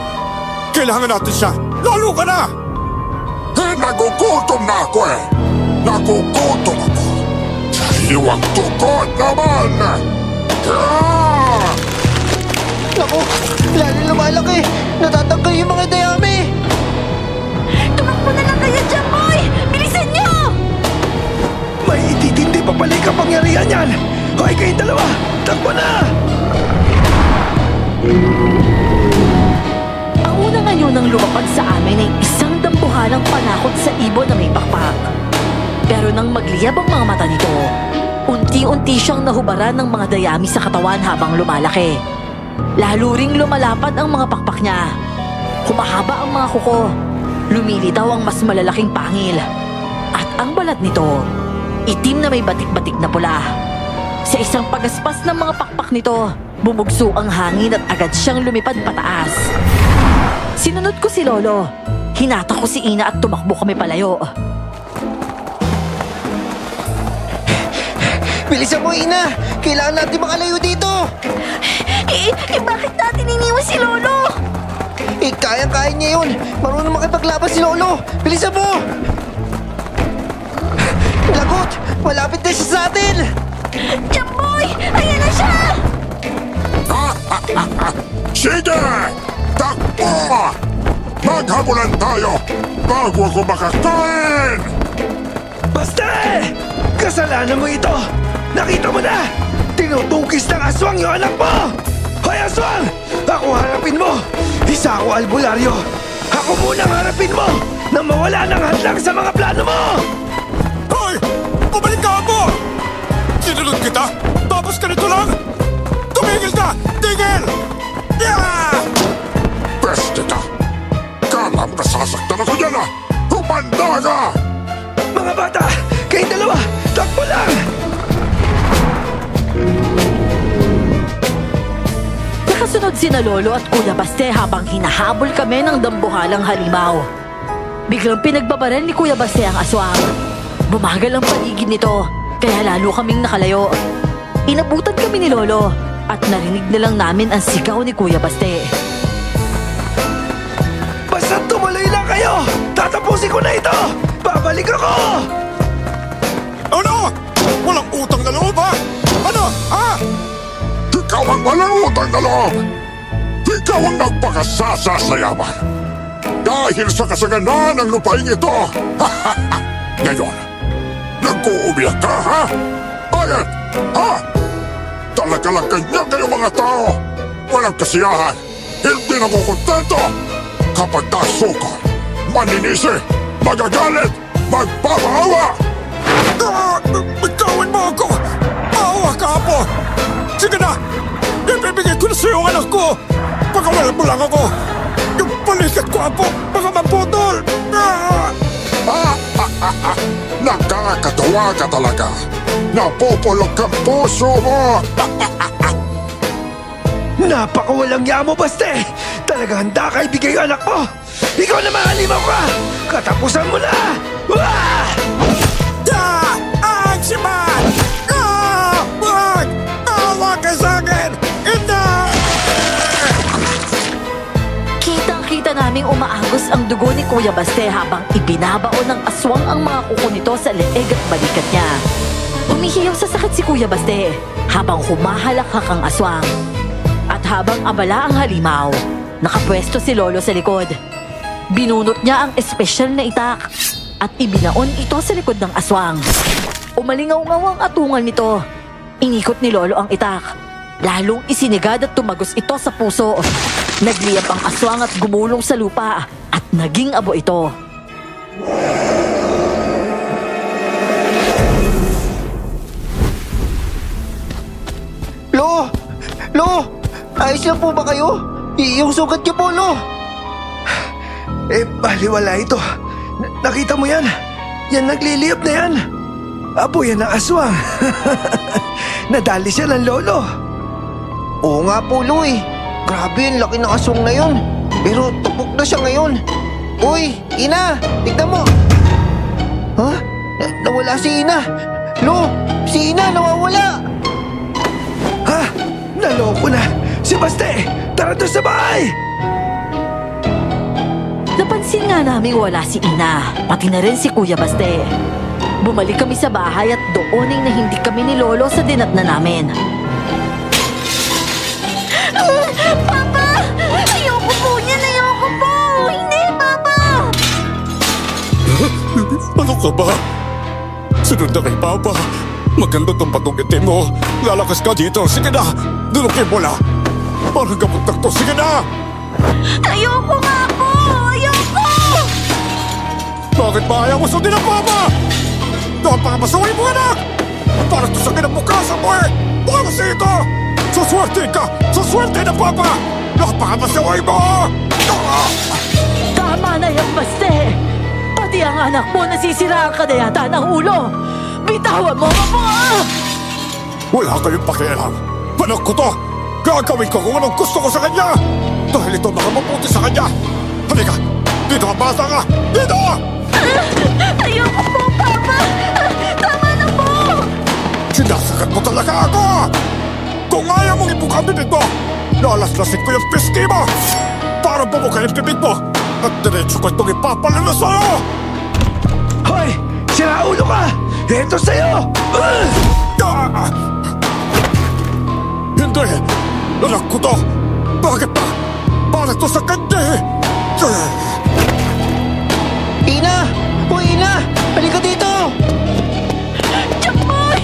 Kailangan natin siya! Lalo ka na! Nagugutom na ako eh! Nagugutom ako! Iwang tukod naman! Naku, lalo lumalaki! Natatanggal yung mga dayami! Tumakbo na lang kayo, Jamboy! Bilisan niyo! May ititindi pa pala yung kapangyarihan yan. Hoy, kayong dalawa, takbo na! Ang una ngayon ang lumapag sa amin ay isang dambuhalang panakot sa ibon na may pakpak. Pero nang magliyab ang mga mata nito, unti-unti siyang nahubaran ng mga dayami sa katawan habang lumalaki. Lalo ring lumalapad ang mga pakpak niya. Humahaba ang mga kuko. Lumilitaw ang mas malalaking pangil. At ang balat nito, itim na may batik-batik na pula. Sa isang pagaspas ng mga pakpak nito, bumugso ang hangin at agad siyang lumipad pataas. Sinunod ko si Lolo. Hinata ko si Ina at tumakbo kami palayo. Bilisan mo, Ina! Kailangan natin makalayo dito! Bakit natin iniwan si Lolo? Kayang-kaya niya yun! Marunong makipaglaban si Lolo! Bilisan mo! Lagot! Malapit na siya sa atin! Jamboy! Ayan na siya! Sige! Takbo! Maghabulan tayo bago ako makakain! Basta! Kasalanan mo ito! Nakita mo na! Tinutugis ng aswang yung anak mo! Hoy, aswang! Ako harapin mo! Isa ako albularyo! Ako munang harapin mo! Nang mawala ng hadlang sa mga plano mo! Hoy! Bumalik ka mo! Sinunod kita! Tapos ganito lang! Tumigil ka! Tigil! Yeah! Pweste ka! Kala mo nasasaktan ako dyan ah! Humanda ka! Mga bata! Kayong dalawa! Takbo lang! Nakasunod sina Lolo at Kuya Baste habang hinahabol kami ng dambuhalang halimaw. Biglang pinagbabaran ni Kuya Baste ang aswang. Bumagal ang paligid nito, kaya lalo kaming nakalayo. Inabutan kami ni Lolo at narinig na lang namin ang sigaw ni Kuya Baste. Basta tumuloy lang kayo! Tatapusin ko na ito! Babalik ako! Ano? Walang utang na loob ha? Ano? Ha? Ikaw ang walang utang na loob! Ikaw ang nagpakasasayaman! Dahil sa kasaganaan ng lupaing ito! Ngayon, nag-uumiyak ka ha? Bakit? Ha? Talaga lang ganyan kayo mga tao! Walang kasiyahan! Hindi nakukontento! Kapag nasukol, maninisi, magagalit, magpapaawa! Bitawan mo ako! Naku! Pakawalan mo lang ako! Yung balikat ko, Apo! Baka maputol! Nakakatawa ka talaga. Napupulog ang puso mo. Napakawalang yamo, Baste! Talaga handa ka ibigay yung anak mo! Ikaw na mahalimaw ka! Katapusan mo na! Ah! Aksiman! Wag! Awa ka sa akin! Ina! Kitang-kita naming umaagos ang dugo ni Kuya Baste habang ibinabaon ng aswang ang mga kuko nito sa leeg at balikat niya. Humihiyaw sa sakit si Kuya Baste habang humahalakhak ang aswang. At habang abala ang halimaw, nakapwesto si Lolo sa likod. Binunot niya ang espesyal na itak at ibinaon ito sa likod ng aswang. Umalingaw-ngaw ang atungan nito. Inikot ni Lolo ang itak. Lalong isinigad at tumagos ito sa puso. Nagliyap ang aswang at gumulong sa lupa at naging abo ito. Lo! Lo! Ayos lang po ba kayo? Yung sugat niyo po, Lo! Baliwala ito. Nakita mo yan? Yan nagliliyap na yan. Abo yan ang aswang. Nadali siya ng lolo. Oo nga po, Lo eh. Grabe, ang laki ng aswang na yun. Pero tupok na siya ngayon. Uy, Ina! Tignan mo! Ha? Nawala si Ina! Lo! Si Ina nawawala! Ha? Naloko na. Si Baste, tara doon sa bahay. Napansin nga naming wala si Ina, pati na rin si Kuya Baste. Bumalik kami sa bahay at dooning na hindi kami ni Lolo sa dinatna namin. Papa! Ayoko po niyan! Ayoko po! Hindi, Papa! Ano ka ba? Sunod na kay Papa. Maganda tong patong itim mo. Lalakas ka dito. Sige na! Dunukin mo na! Parang gamot na to. Sige na! Ayoko nga po! Ayoko! Bakit ba ayaw mo sundin ang Papa? Napakapasuhin mo, anak! Para to sa kinabukasan mo eh! Para sa ito! Suswerte ka! Suswerte na, Papa! Napakapasuhin mo! Tama na yan, Baste! Pati ang anak mo nasisiraan ka na yata ng ulo! Bitawan mo ako! Wala kayong pakialam. Panak ko to! Gagawin ko kung anong gusto ko sa kanya! Dahil ito makamabuti sa kanya! Halika! Dito ka, bata ka! Dito! Ayoko po, Papa! Tama na po! Sinasagat mo talaga ako! Kung ayaw mong ibukami dito, lalaslasin ko yung piski mo! Para bumuka yung bibig mo! At diretso ko itong ipapalala sa'yo! Hoy! Sira ulo ka! Ito sa'yo! Hindi! Anak ko to! Bakit ba? Para to sa kanya! Ina! Uy, Ina! Halika dito! Jackboy!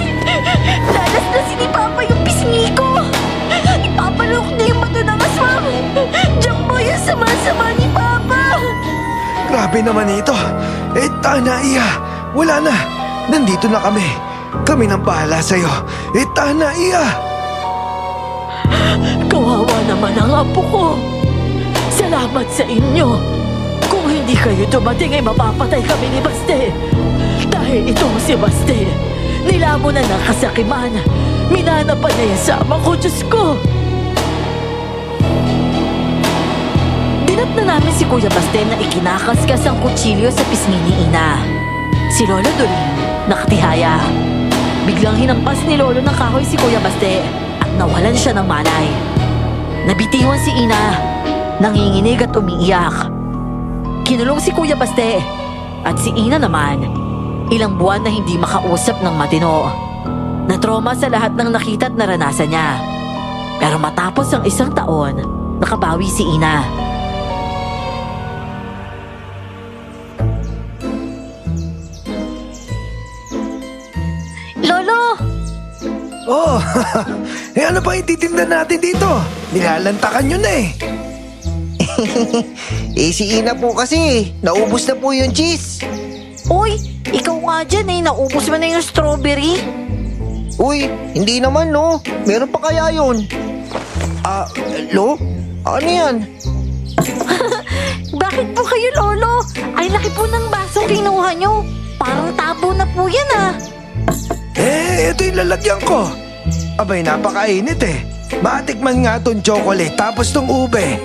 Lalaslasin ni Papa yung pisngi ko! Ipapalok niya yung bato ng aswang! Jackboy, ang sama-sama ni Papa! Grabe naman ito. Tana, Iya. Wala na. Nandito na kami. Kami nang bahala sa'yo. Tana, Iya. Kawawa naman ang apo ko. Salamat sa inyo. Kung hindi kayo dumating ay mapapatay kami ni Baste. Dahil itong si Baste, nilamon na ng kasakiman. Minanapan niya yung sama ko, Diyos ko. Dinat na namin si Kuya Baste na ikinakaskas ang kutsilyo sa pisngi ni Ina. Si Lolo Dorin, nakatihaya. Biglang hinampas ni Lolo ng kahoy si Kuya Baste at nawalan siya ng malay. Nabitiwan si Ina, nanginginig at umiiyak. Kinulong si Kuya Baste at si Ina naman, ilang buwan na hindi makausap ng matino. Natroma sa lahat ng nakita at naranasan niya. Pero matapos ang 1 taon, nakabawi si Ina. Lolo! Oh, ano pa ititinda natin dito? Nilalantakan yun eh. Si Ina po kasi, naubos na po yung cheese. Uy! Ikaw nga dyan eh! Naubos mo na yung strawberry! Uy, hindi naman no. Meron pa kaya yun? Lo? Ano yan? Bakit po kayo, Lolo? Ay, laki po ng baso kinuha nyo. Parang tabo na po yan, ah. Ito yung lalagyan ko. Abay, napakainit eh. Matikman nga tong chocolate tapos tong ube.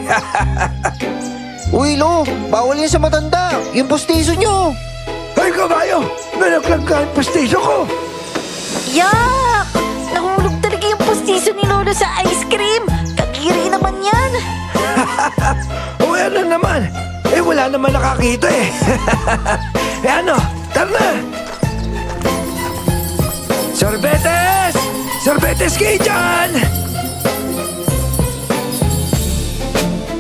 Uy, Lo, bawal yan sa matanda. Yung postiso nyo. Ay, kabayo! Nalaglag ka ang pastiso ko! Yak! Nahulog talaga yung postiso ni Lolo sa ice cream. Kadiri naman yan. O ano naman? Wala naman nakakita eh. Ano? Tara na! Sorbetes! Sorbetes kayo dyan!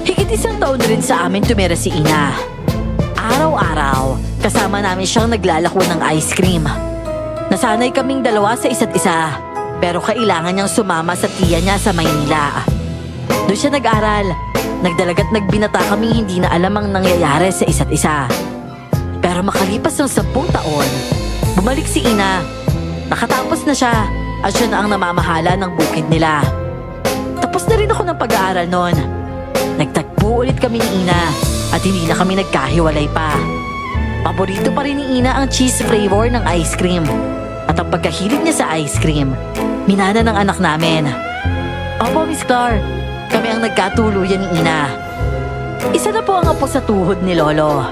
Higit isang taon na rin sa amin tumira si Ina. Araw-araw, kasama namin siyang naglalako ng ice cream. Nasanay kaming dalawa sa isa't isa, pero kailangan niyang sumama sa tiya niya sa Maynila. Doon siya nag-aral, nagdalaga't nagbinata kaming hindi na alam ang nangyayari sa isa't isa. Pero makalipas ng 10 taon, bumalik si Ina. Nakatapos na siya at siya na ang namamahala ng bukid nila. Tapos na rin ako ng pag-aaral noon. Nagtagpo ulit kami ni Ina at hindi na kami nagkahiwalay pa. Paborito pa rin ni Ina ang cheese flavor ng ice cream. At ang pagkahilig niya sa ice cream, minana ng anak namin. Opo, Miss Clar, kami ang nagkatuluyan ni Ina. Isa na po ang apo sa tuhod ni Lolo.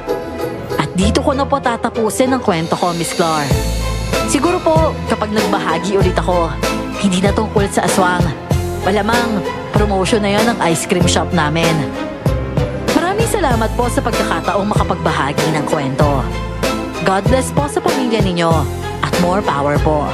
At dito ko na po tatapusin ang kwento ko, Miss Clar. Siguro po, kapag nagbahagi ulit ako, hindi na tungkol sa aswang. Malamang, promotion na yon ng ice cream shop namin. Maraming salamat po sa pagkakataong makapagbahagi ng kwento. God bless po sa pamilya ninyo at more power po.